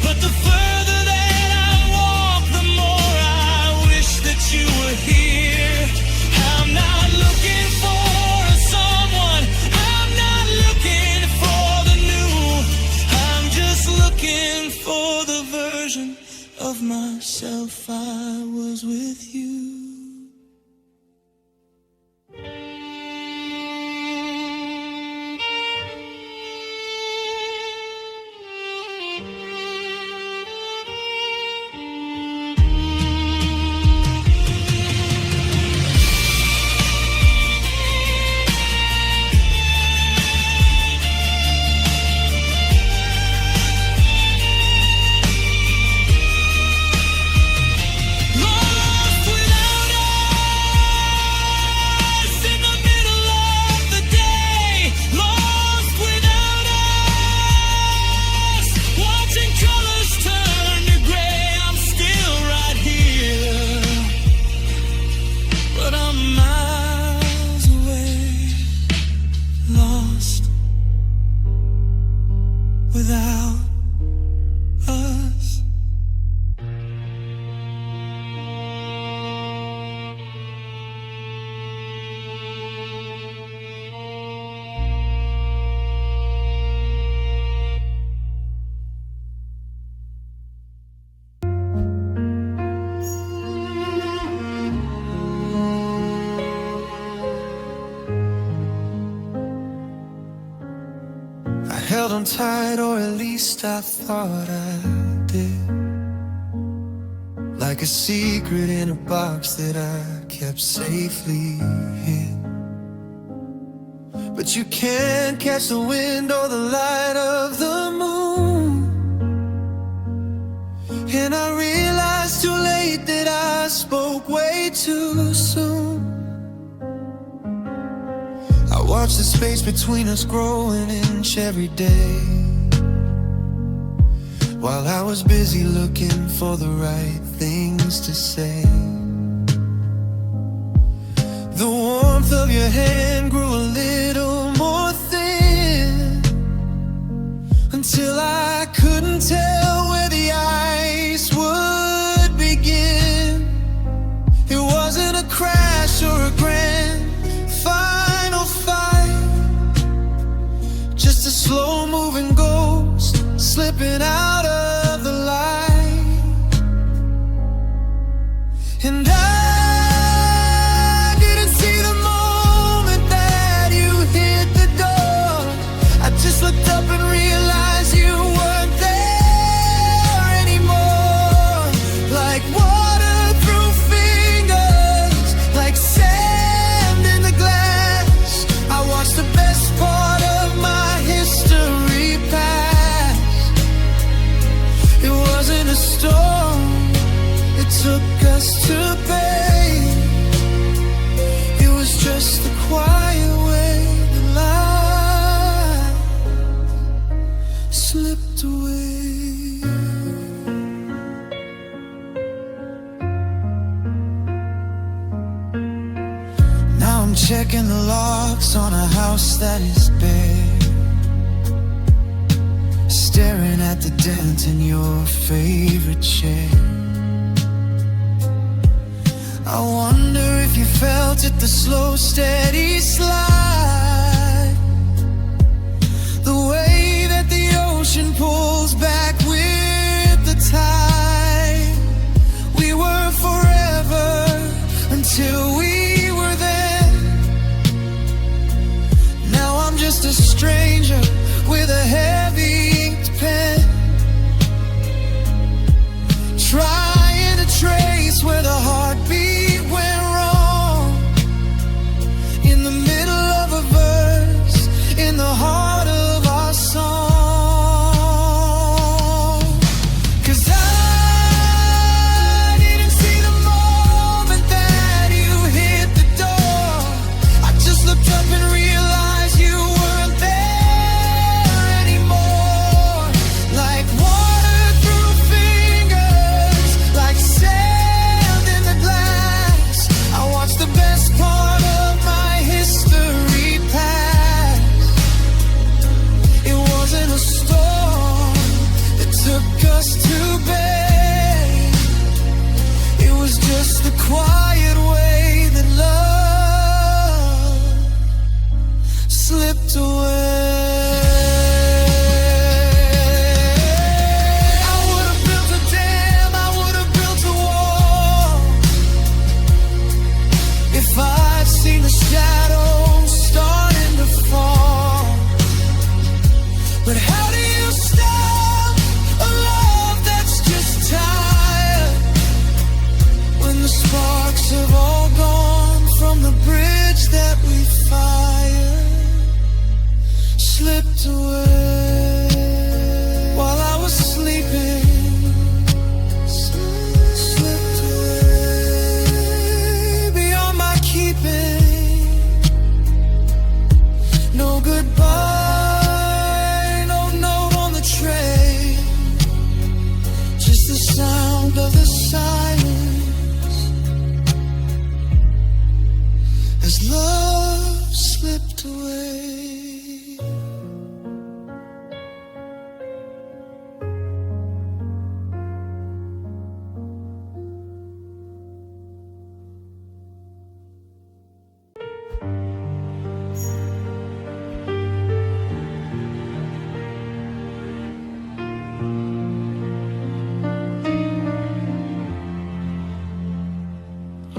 but the further that I walk, the more I wish that you were here. I'm not looking for someone, I'm not looking for the new, I'm just looking for the version of myself I was with you. Lost without us in the middle of the day, lost without us, watching colors turn to gray. I'm still right here, but I'm miles away, lost without on tight, or at least I thought I did. Like a secret in a box that I kept safely hid. But you can't catch the wind or the light of the moon. And I realized too late that I spoke way too soon. I watched the space between us grow an inch every day, while I was busy looking for the right things to say. The warmth of your hand grew a little more thin, until I couldn't tell where the ice would begin. It wasn't a crash or a grand final fight, just a slow-moving ghost slipping out of the light. And I didn't see the moment that you hit the door. I just looked up and realized you weren't there anymore. Like water through fingers, like sand in the glass. I watched the best part of my history pass. It wasn't a storm, it took us to bay. It was just the quiet way the light slipped away. Now I'm checking the locks on a house that is bare, staring at the dent in your favorite chair. I wonder if you felt it, the slow, steady slide, the way that the ocean pulls back with the tide. We were forever until we were there. Now I'm just a stranger with a heavy inked pen, trying to trace where the heartbeat went wrong, in the middle of a verse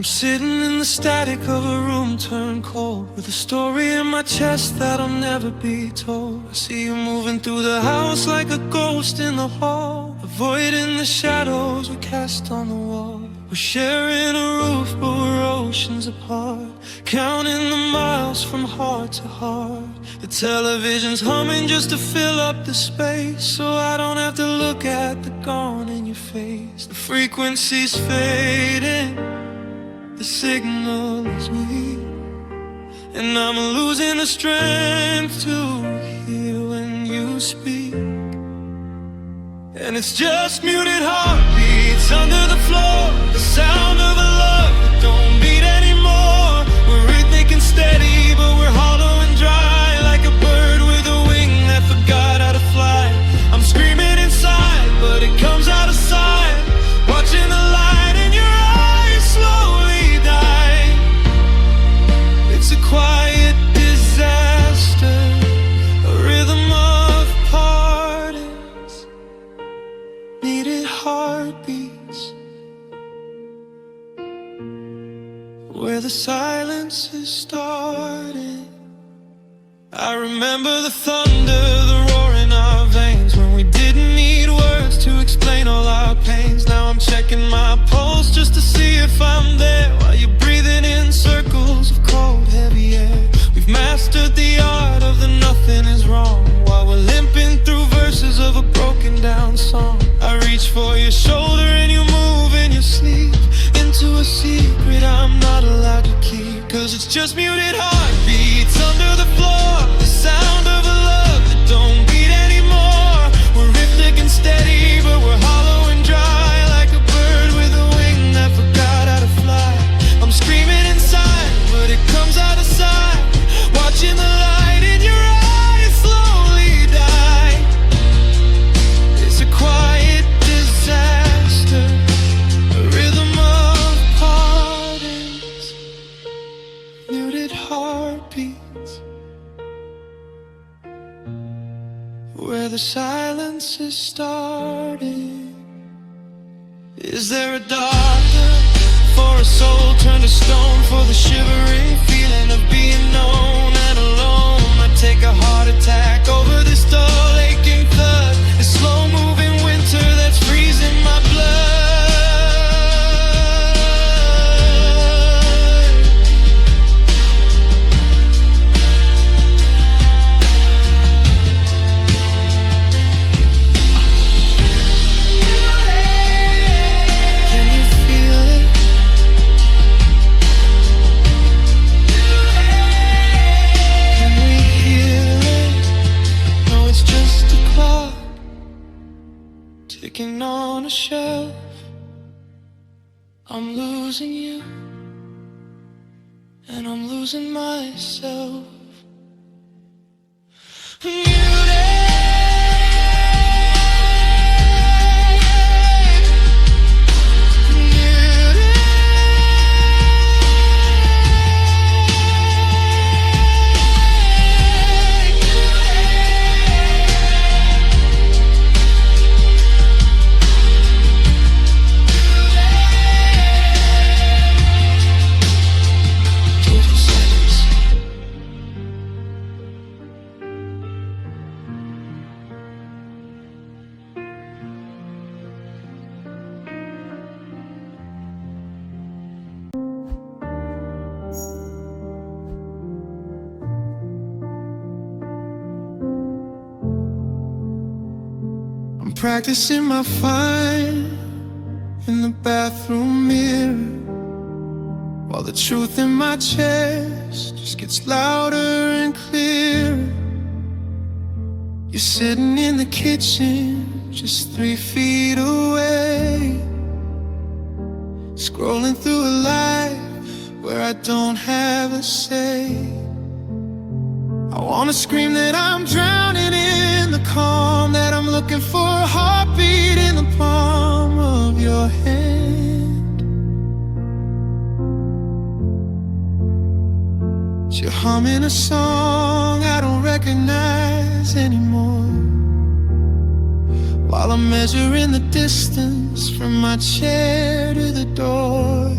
I'm sitting in the static of a room turned cold, with a story in my chest that'll never be told. I see you moving through the house like a ghost in the hall, avoiding the shadows we cast on the wall. We're sharing a roof but we're oceans apart, counting the miles from heart to heart. The television's humming just to fill up the space, so I don't have to look at the gone in your face. The frequency's fading, the signal is weak, and I'm losing the strength to hear when you speak. And it's just muted heartbeats under the floor, the sound of a love that don't beat anymore. We're rhythmic and steady, but we're hollow and dry, like a bird with a wing that forgot how to fly. I'm screaming inside, but it comes out of sight, watching the light in your eyes slowly die. It's a quiet disaster, a rhythm of pardons, needed heartbeats, where the silence is starting. I remember the thunder, the roar in our veins, when we didn't need words to explain all our pains. Now I'm checking my pulse just to see if I'm there, while you're breathing in circles of cold, heavy air. We've mastered the art of the nothing is wrong, while we're limping through verses of a broken down song. I reach for your shoulder and you move in your sleep, into a secret I'm not allowed to keep. Cause it's just muted heartbeats under the floor, the sound of a love that don't beat anymore. We're rhythmic and steady, but we're hollow and dry, like a bird with a wing that forgot how to fly. I'm screaming inside, but it comes out of sight, watching the light in your eyes slowly die. It's a quiet disaster, a rhythm of pardons, muted heartbeats, where the silence is starting. Is there a doctor for a soul turned to stone, for the shivering feeling of being known and alone? I take a heart attack over this dull aching thud, this slow moving winter that's freezing my blood. Can you feel it? Can we hear it? No, it's just a clock ticking on a shelf. I'm losing you, and I'm losing myself. Total silence. I'm practicing my fine in the bathroom mirror, while the truth in my chest just gets louder and clearer. You're sitting in the kitchen, just 3 feet away, scrolling through a life where I don't have a say. I wanna scream that I'm drowning in the calm, that I'm looking for a heartbeat in the palm of your hand. But you're humming a song I don't recognize anymore, while I'm measuring measuring the distance from my chair to the door.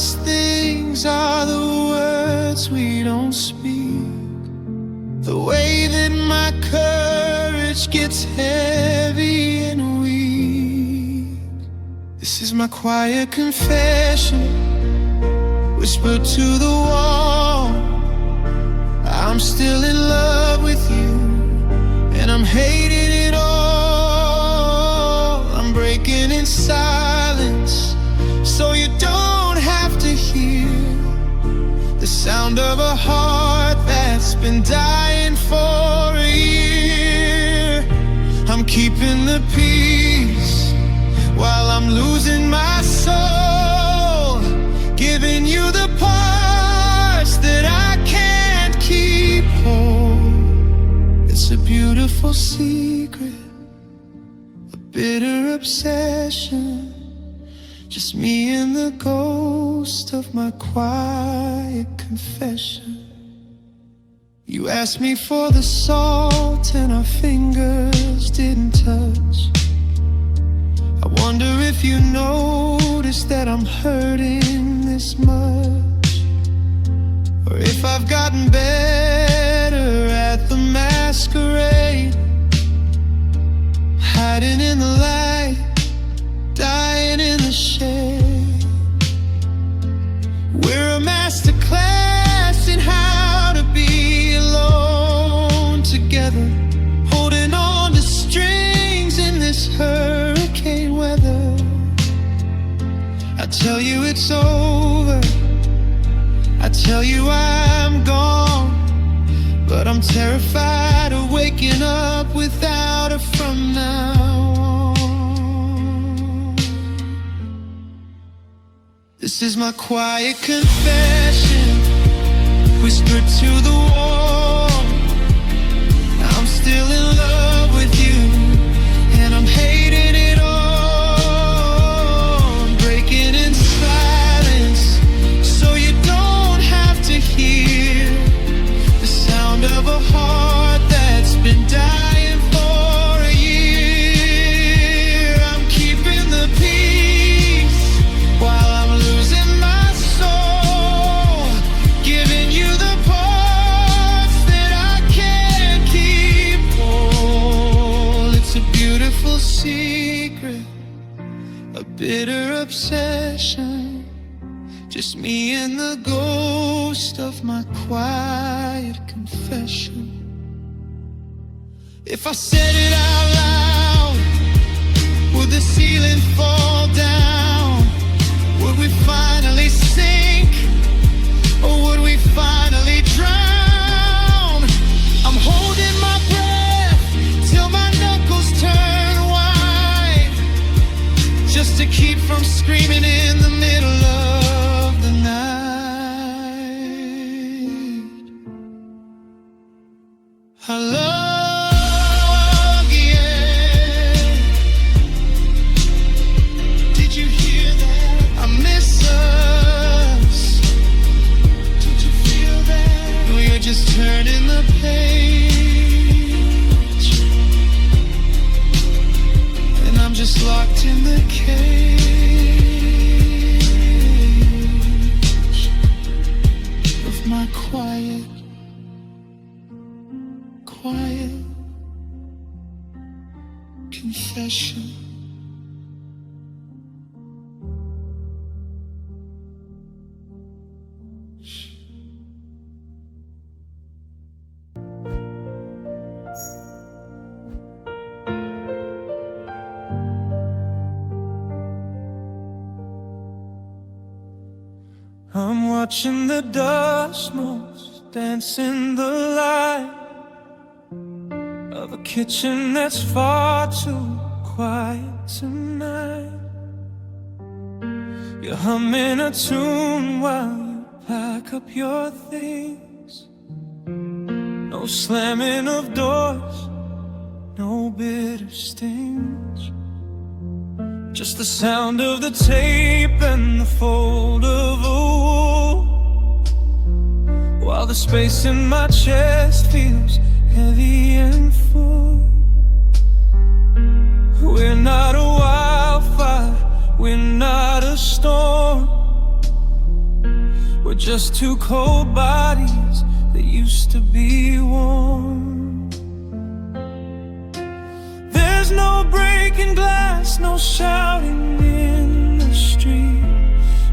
hardest things are the words we don't speak. The way that my courage gets heavy and weak. This is my quiet confession, whispered to the wall. I'm still in love with you, and I'm hating it all. I'm breaking in silence, so you don't have to hear the sound of a heart that's been dying for a year. I'm keeping the peace while I'm losing my soul, giving you the parts that I can't keep whole. It's a beautiful secret, a bitter obsession, just me and the ghost of my quiet confession. You asked me for the salt and our fingers didn't touch. I wonder if you noticed that I'm hurting this much, or if I've gotten better at the masquerade, hiding in the light, dying in the shade. We're a master class in how to be alone together, holding on to strings in this hurricane weather. I tell you it's over, I tell you I'm gone, but I'm terrified of waking up without her from now on. This is my quiet confession, whispered to the wall. I'm still in love with you, and I'm hating it all. I'm breaking in silence, so you don't have to hear the sound of a heart that's been dying for a year. I'm keeping the peace while I'm losing my soul, giving you the parts that I can't keep whole. It's a beautiful secret, a bitter obsession, just me and the ghost of my quiet confession. If I said it out loud, would the ceiling fall down? Would we finally sink, or would we finally drown? I'm holding my breath till my knuckles turn white, just to keep from screaming in the middle of the night. I love you. Did you hear that? I miss us. Did you feel that? No, you're just turning the page, and I'm just locked in the cage of my quiet confession. I'm watching the dust motes dance in the light of a kitchen that's far too quiet tonight. You're humming a tune while you pack up your things. No slamming of doors, no bitter stings, just the sound of the tape and the fold of a wool, while the space in my chest feels heavy and full. We're not a wildfire, we're not a storm, just two cold bodies that used to be warm. There's no breaking glass, no shouting in the street,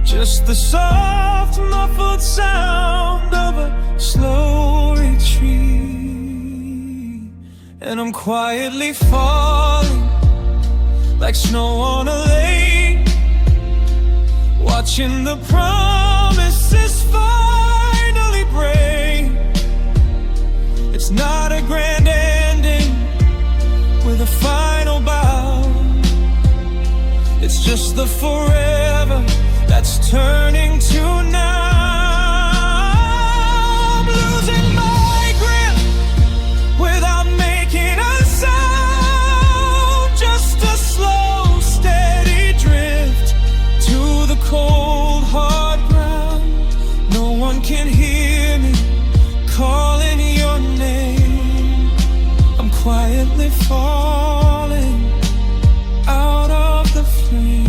just the soft, muffled sound of a slow retreat. And I'm quietly falling like snow on a lake, watching the promises finally break. It's not a grand ending with a final bow, it's just the forever that's turning to now. I'm losing my grip without making a sound, just a slow, steady drift to the cold, hard ground. No one can hear me calling your name. I'm quietly falling out of the flame.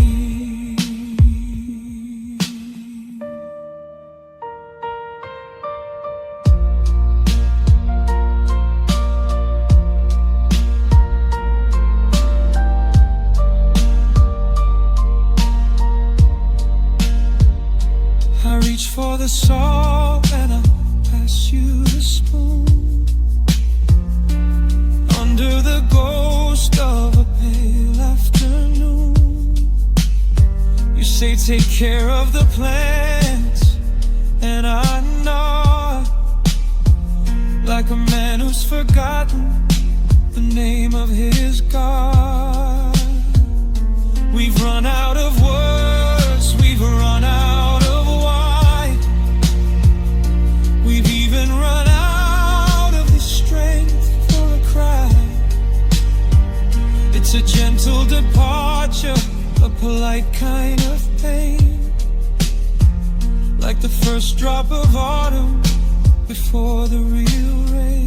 I reach for the salt and I pass you the spoon. Under the ghost of a pale afternoon, you say take care of the plants, and I nod like a man who's forgotten the name of his God. We've run out of words, we've run out of wine, we've even run out of the strength for a cry. It's a gentle departure, a polite kind of pain, like the first drop of autumn before the real rain.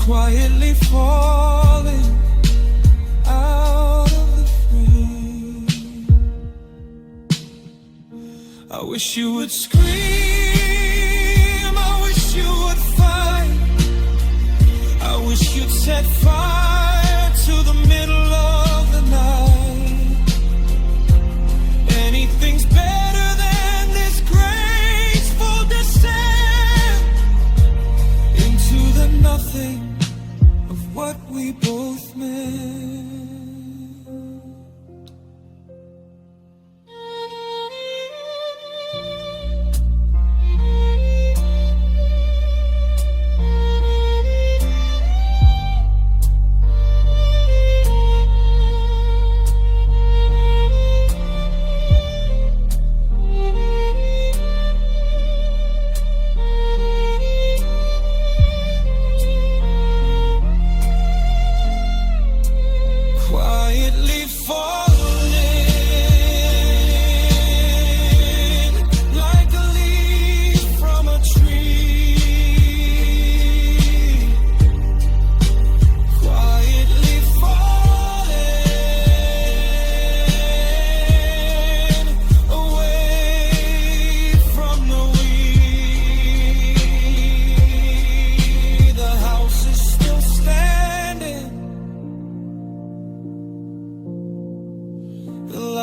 Quietly falling out of the frame. I wish you would scream, I wish you would fight, I wish you'd set fire to the middle of the night. Anything's better than this graceful descent into the nothing of what we both meant.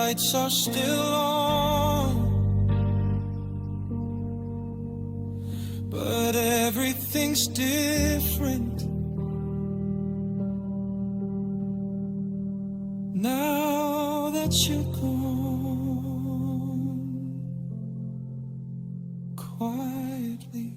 lights are still on. everything's different now that you're gone. Quietly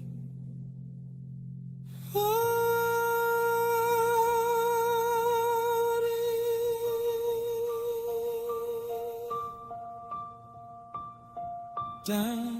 down.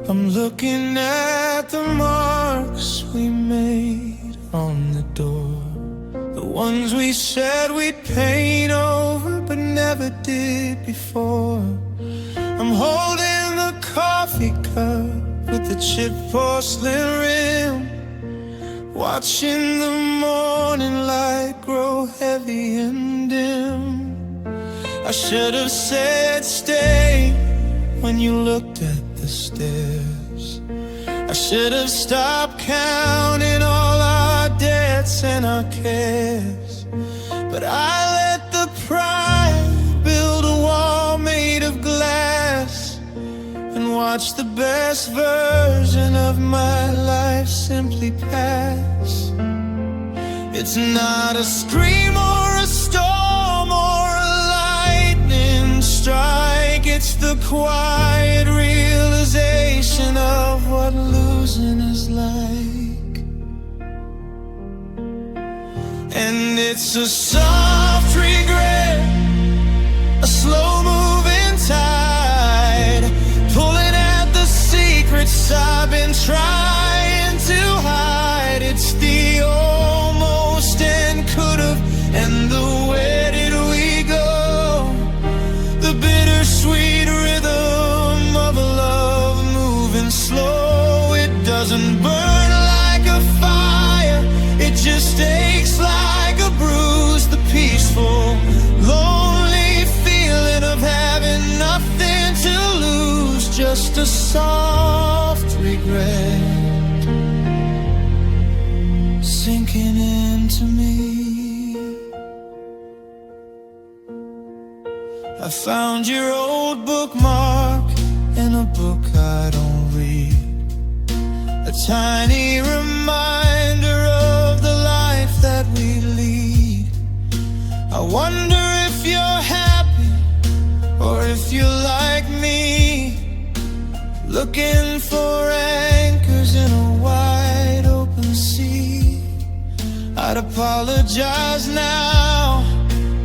I'm looking at the marks we made on the door, the ones we said we'd paint over but never did before. I'm holding the coffee cup with the chipped porcelain rim, watching the morning light grow heavy and dim. I should have said stay when you looked at the stairs. I should have stopped counting all our debts and our cares, but I let the pride build a wall made of glass and watch the best version of my life simply pass. It's not a scream or a storm or a lightning strike, it's the quiet realization of what losing is like. And it's a soft regret, a slow-moving tide, pulling at the secrets I've been trying to hide. It's the almost and could've and the where did we go, the bittersweet rhythm of a love moving slow. It doesn't burn like a fire, it just aches like a bruise. The peaceful, lonely feeling of having nothing to lose, just a soft regret sinking into me. I found your old bookmark in a book I don't read, a tiny reminder of the life that we lead. I wonder if you're happy or if you're like me, looking for anchors in a wide open sea. I'd apologize now,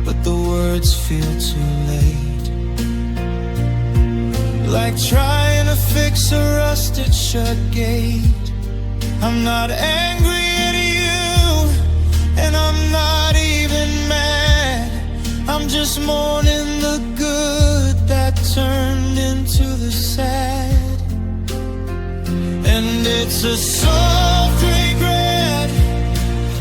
but the words feel too late, like trying to fix a rusted shut gate. I'm not angry at you, and I'm not even mad. I'm just mourning the good that turned into the sad. And it's a soft regret,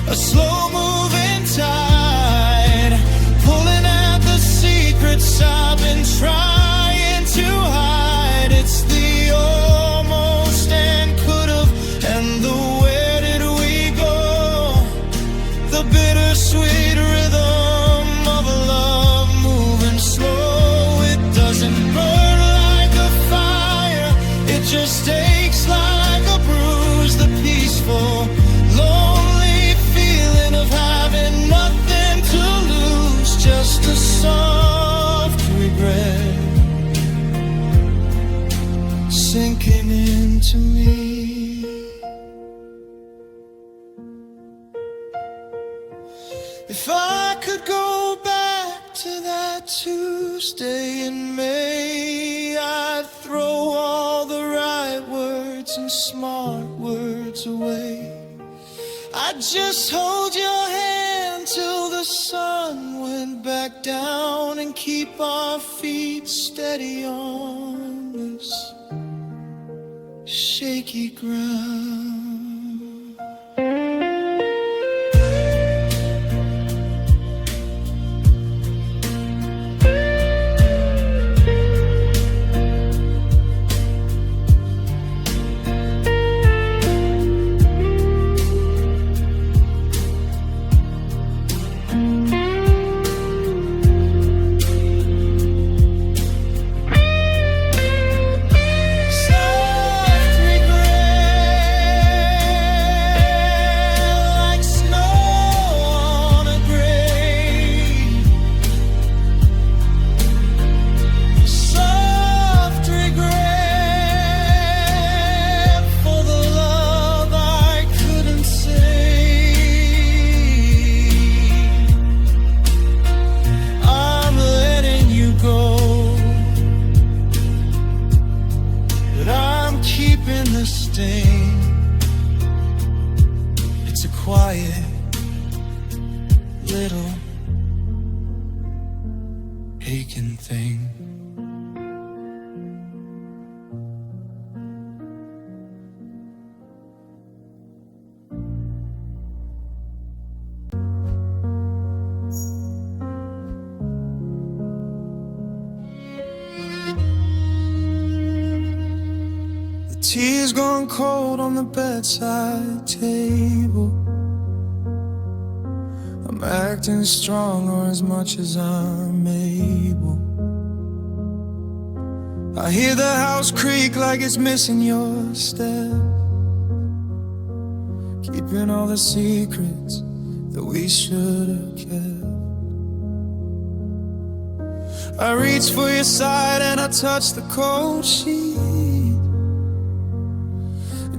a slow-moving tide, pulling at the secrets I've been trying to hide. It's the almost and could've and the where did we go, the bittersweet rhythm of a love moving slow. It doesn't burn like a fire, it just aches like a bruise. The peaceful, lonely feeling of having nothing to lose, just a soft regret sinking into me. If I could go back to that Tuesday in May, I'd throw all the right words and smart words away. I'd just hold your hand till the sun went back down and keep our feet steady on this shaky ground. sting. It's a quiet little aching thing. Tea's gone cold on the bedside table. I'm acting strong, or as much as I'm able. I hear the house creak like it's missing your step, keeping all the secrets that we should have kept. I reach for your side and I touch the cold sheet.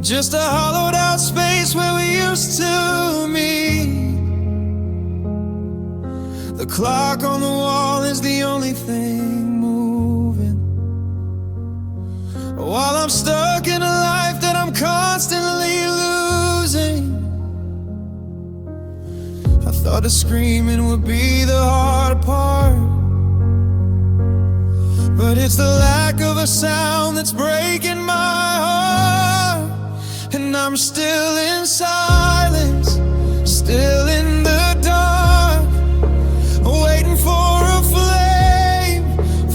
Just a hollowed out space where we used to meet. The clock on the wall is the only thing moving, while I'm stuck in a life that I'm constantly losing. I thought the screaming would be the hard part, but it's the lack of a sound that's breaking my heart. And I'm still in silence, still in the dark, waiting for a flame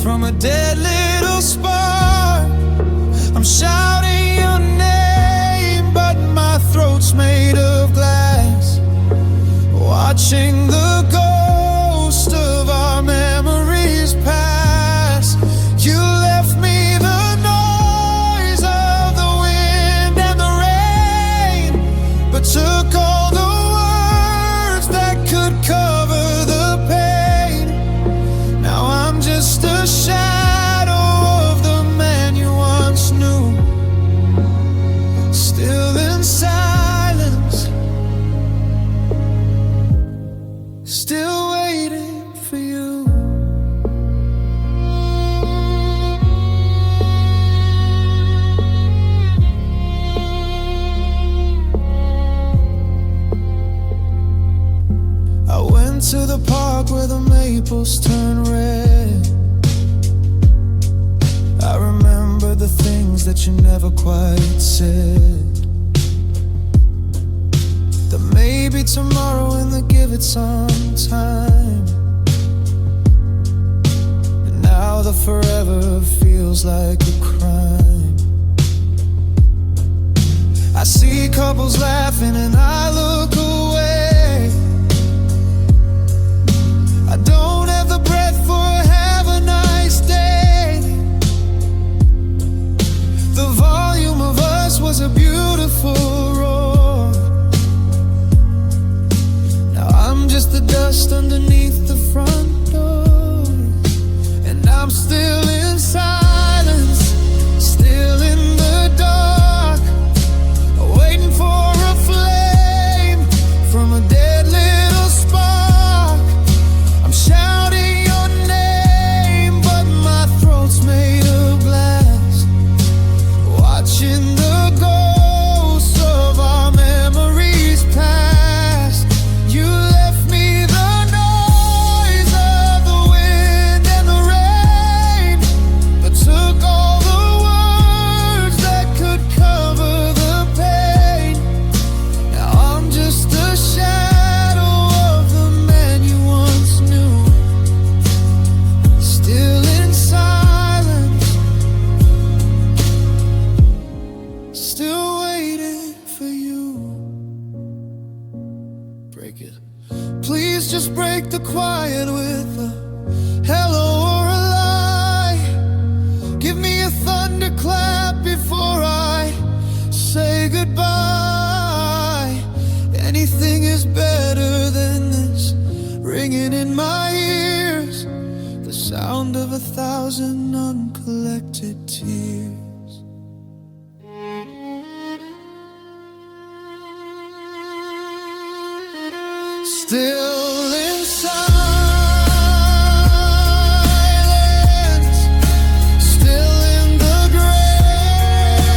from a dead little spark. I'm shouting your name, but my throat's made of glass, watching the ghost of our memories pass. You left me the noise of the wind and the rain, but took all the words that could cover the pain. Now I'm just a shadow of the man you once knew, still in silence, still waiting for you. I went to the park where the maples turn red. I remember the things that you never quite said. That maybe tomorrow and they'll give it some time. And now the forever feels like a crime. I see couples laughing and I look away. I don't have the breath for a have a nice day. The volume of us was a beautiful roar. Now I'm just the dust underneath the front door, and I'm still in silence, still in the dark, waiting for a flame from a dead little spark. I'm shouting your name, but my throat's made of glass, watching the ghosts of our memories pass. You left me the noise of the wind and the rain, but took all the words that could cover the pain. Now I'm just a shadow of the man you once knew, still in silence, still waiting for you. Break it. Please just break the quiet with a hello or a lie. Give me a thunderclap before I say goodbye. Anything is better than this ringing in my ears, the sound of 1,000 uncollected tears. Still in silence, still in the grave.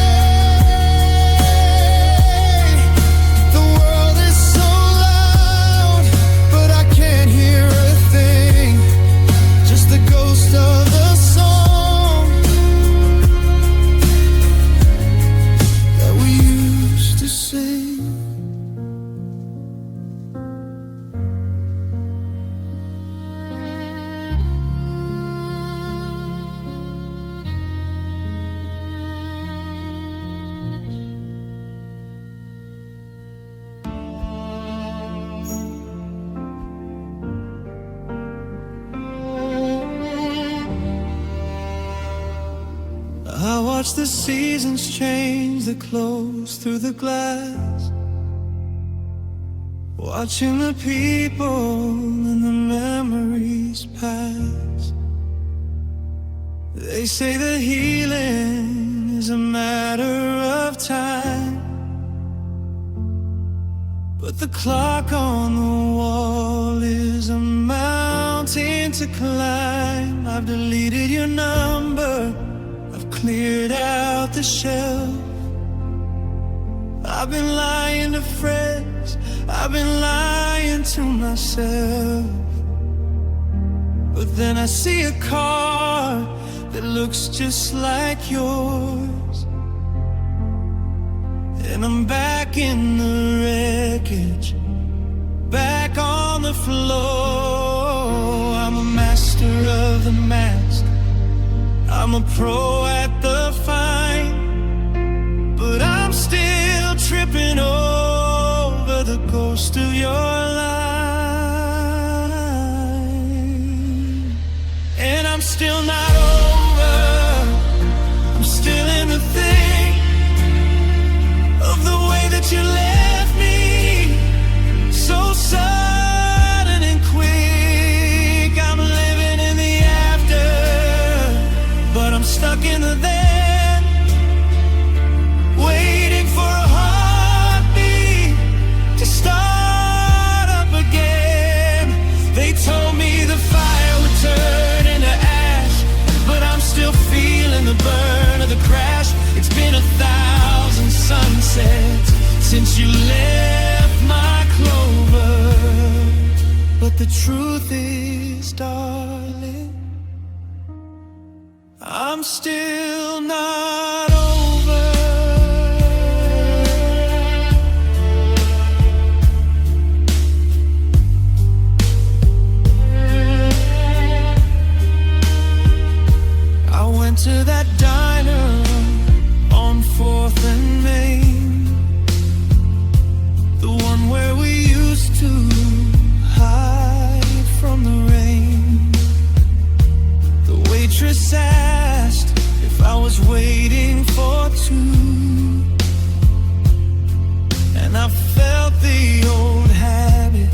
I watch the seasons change the clothes through the glass, watching the people and the memories pass. They say the healing is a matter of time, but the clock on the wall is a mountain to climb. I've deleted your number, I've cleared out the shelf. I've been lying to friends, I've been lying to myself. But then I see a car that looks just like yours, and I'm back in the wreckage, back on the floor. I'm a master of the mask, I'm a pro at the fine, but I'm still tripping over the ghost of your line. And I'm still not over, I'm still in the thick of the way that you left me, so sudden and quick. I'm living in the after, but I'm stuck in the then, waiting for a heartbeat to start up again. They told me the fire would turn into ash, but I'm still feeling the burn of the crash. It's been 1,000 sunsets since you left my clover, but the truth is, darling, I'm still not over. I went to that diner on 4th and Main, the one where we used to hide from the rain. The waitress asked if I was waiting for two, and I felt the old habit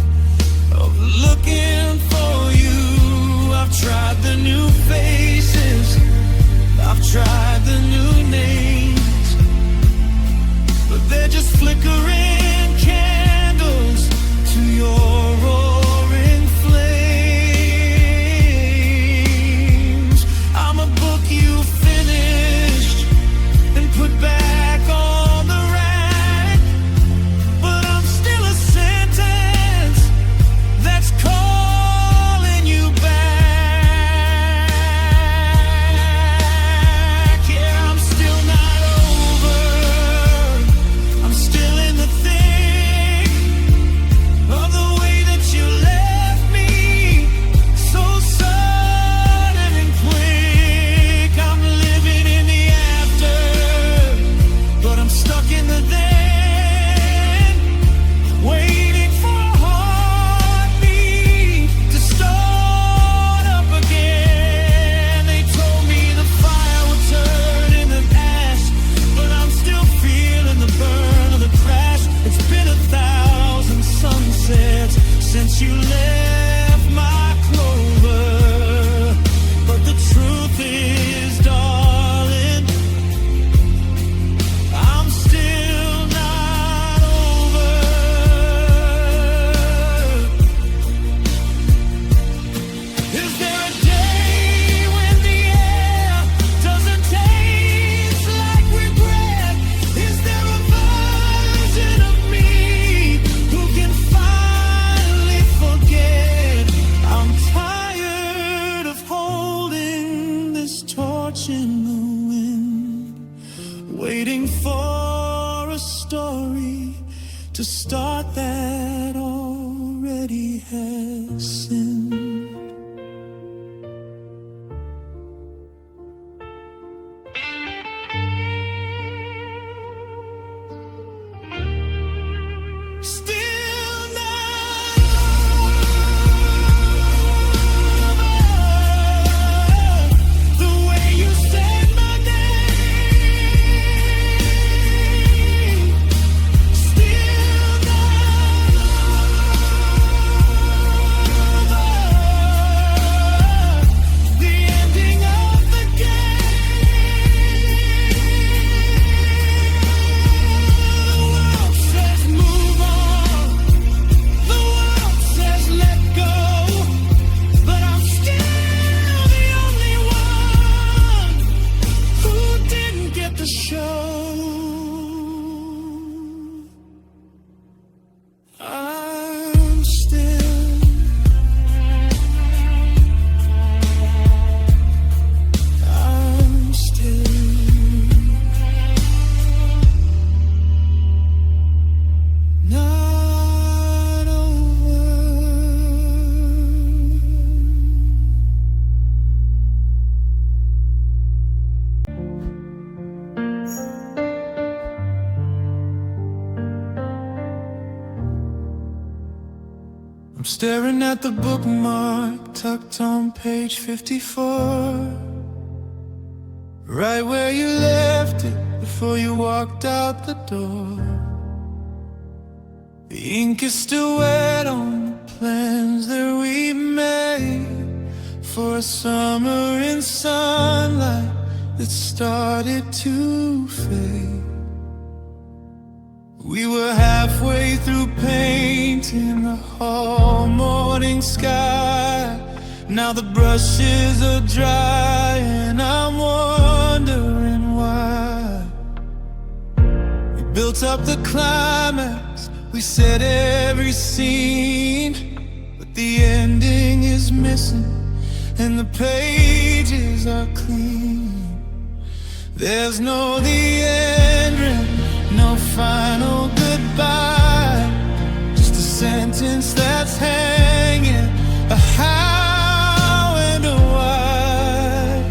of looking for you. I've tried the new faces, I've tried the new names, but they're just flickering candles to your roaring flames. I'm a book you finished and put back on the rack, but I'm still a sentence that's calling you back. Yeah, I'm still not over, I'm still in the thick of the way that you left me, so sudden and quick. I'm living in the after, but I'm stuck in the then, waiting for a heartbeat to start up again. They told me the fire would turn into ash, but I'm still feeling the burn of the crash. It's been 1,000 sunsets since you left my clover, but the truth is, darling, I'm still not over. Is there a day when the air doesn't taste like regret? Is there a version of me who can finally forget? I'm tired of holding this torch in the wind, waiting for a story to start that already has sinned. Still not over the way you said my name. to show. I'm still not over. I'm staring at the bookmark tucked on page 54, right where you left it before you walked out the door. The ink is still wet on the plans that we made for a summer in sunlight that started to fade. We were halfway through painting the whole morning sky. Now the brushes are dry and I'm wondering why. We built up the climax, we set every scene, but the ending is missing and the pages are clean. There's no the end ring, no final goodbye, just a sentence that's hanging, a how and a why.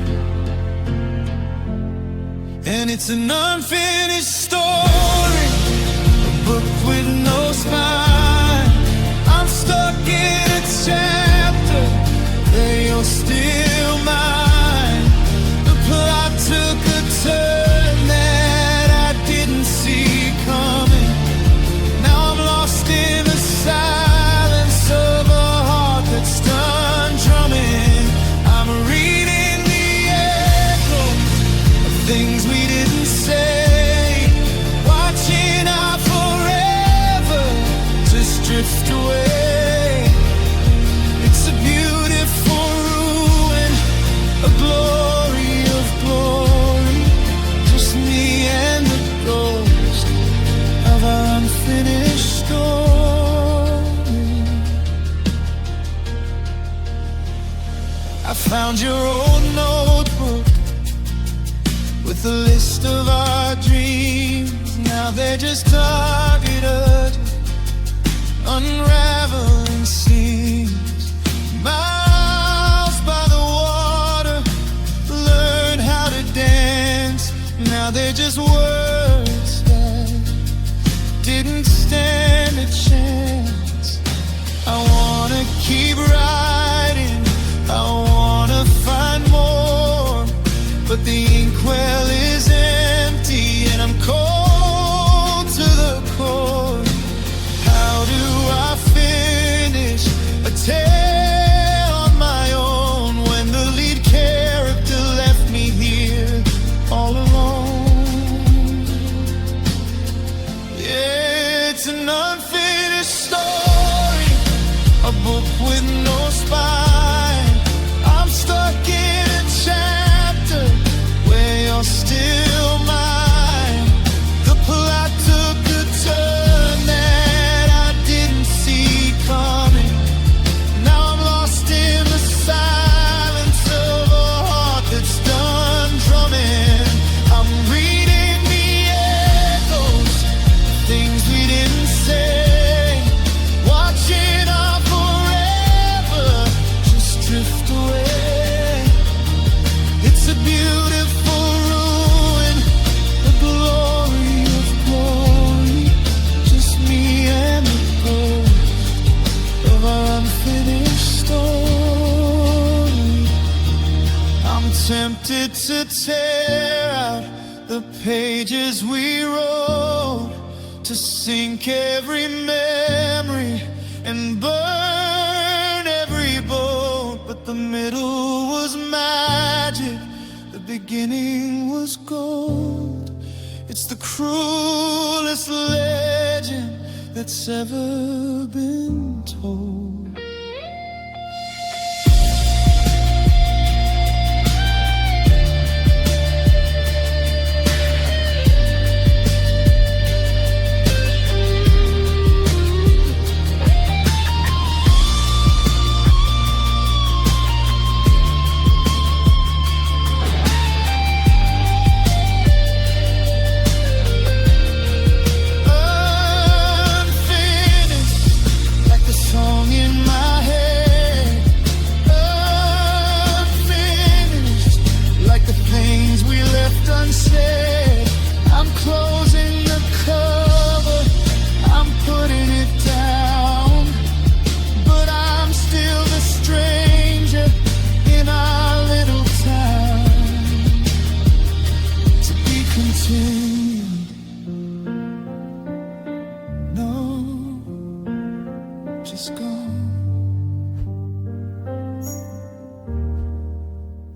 And it's an unfinished story, a book with no spine. I'm stuck in a chapter where you're still mine. The plot took a turn that I didn't see coming. Now I'm lost in the silence of a heart that's done drumming. I'm reading the echo of things we didn't say, watching our forever just drift away. It's a beautiful ruin, a glory of glory, just me and the ghost of our unfinished story. I found your old notebook with a list of our dreams. Now they're just targeted, unraveling seams. Miles by the water, learn how to dance. Now they're just words that didn't stand a chance. I wanna keep writing, I wanna find more, but the inkwell is empty and I'm cold to the core. How do I finish a tale on my own when the lead character left me here all alone? Yeah, it's an unfinished story, a book with no spine. I'm stuck in a chapter where you're still mine. The plot took a turn that I didn't see coming. Now I'm lost in the silence of a heart that's done drumming. I'm reading the echoes, things we didn't say, watching our forever just drift away. It's a beautiful ruin, the glory of glory, just me and the ghost of our unfinished story. I'm tempted to tear out the pages we wrote, to sink every memory and burn every boat. But the middle was magic, the beginning was gold. It's the cruelest legend that's ever been told. things we left unsaid. I'm close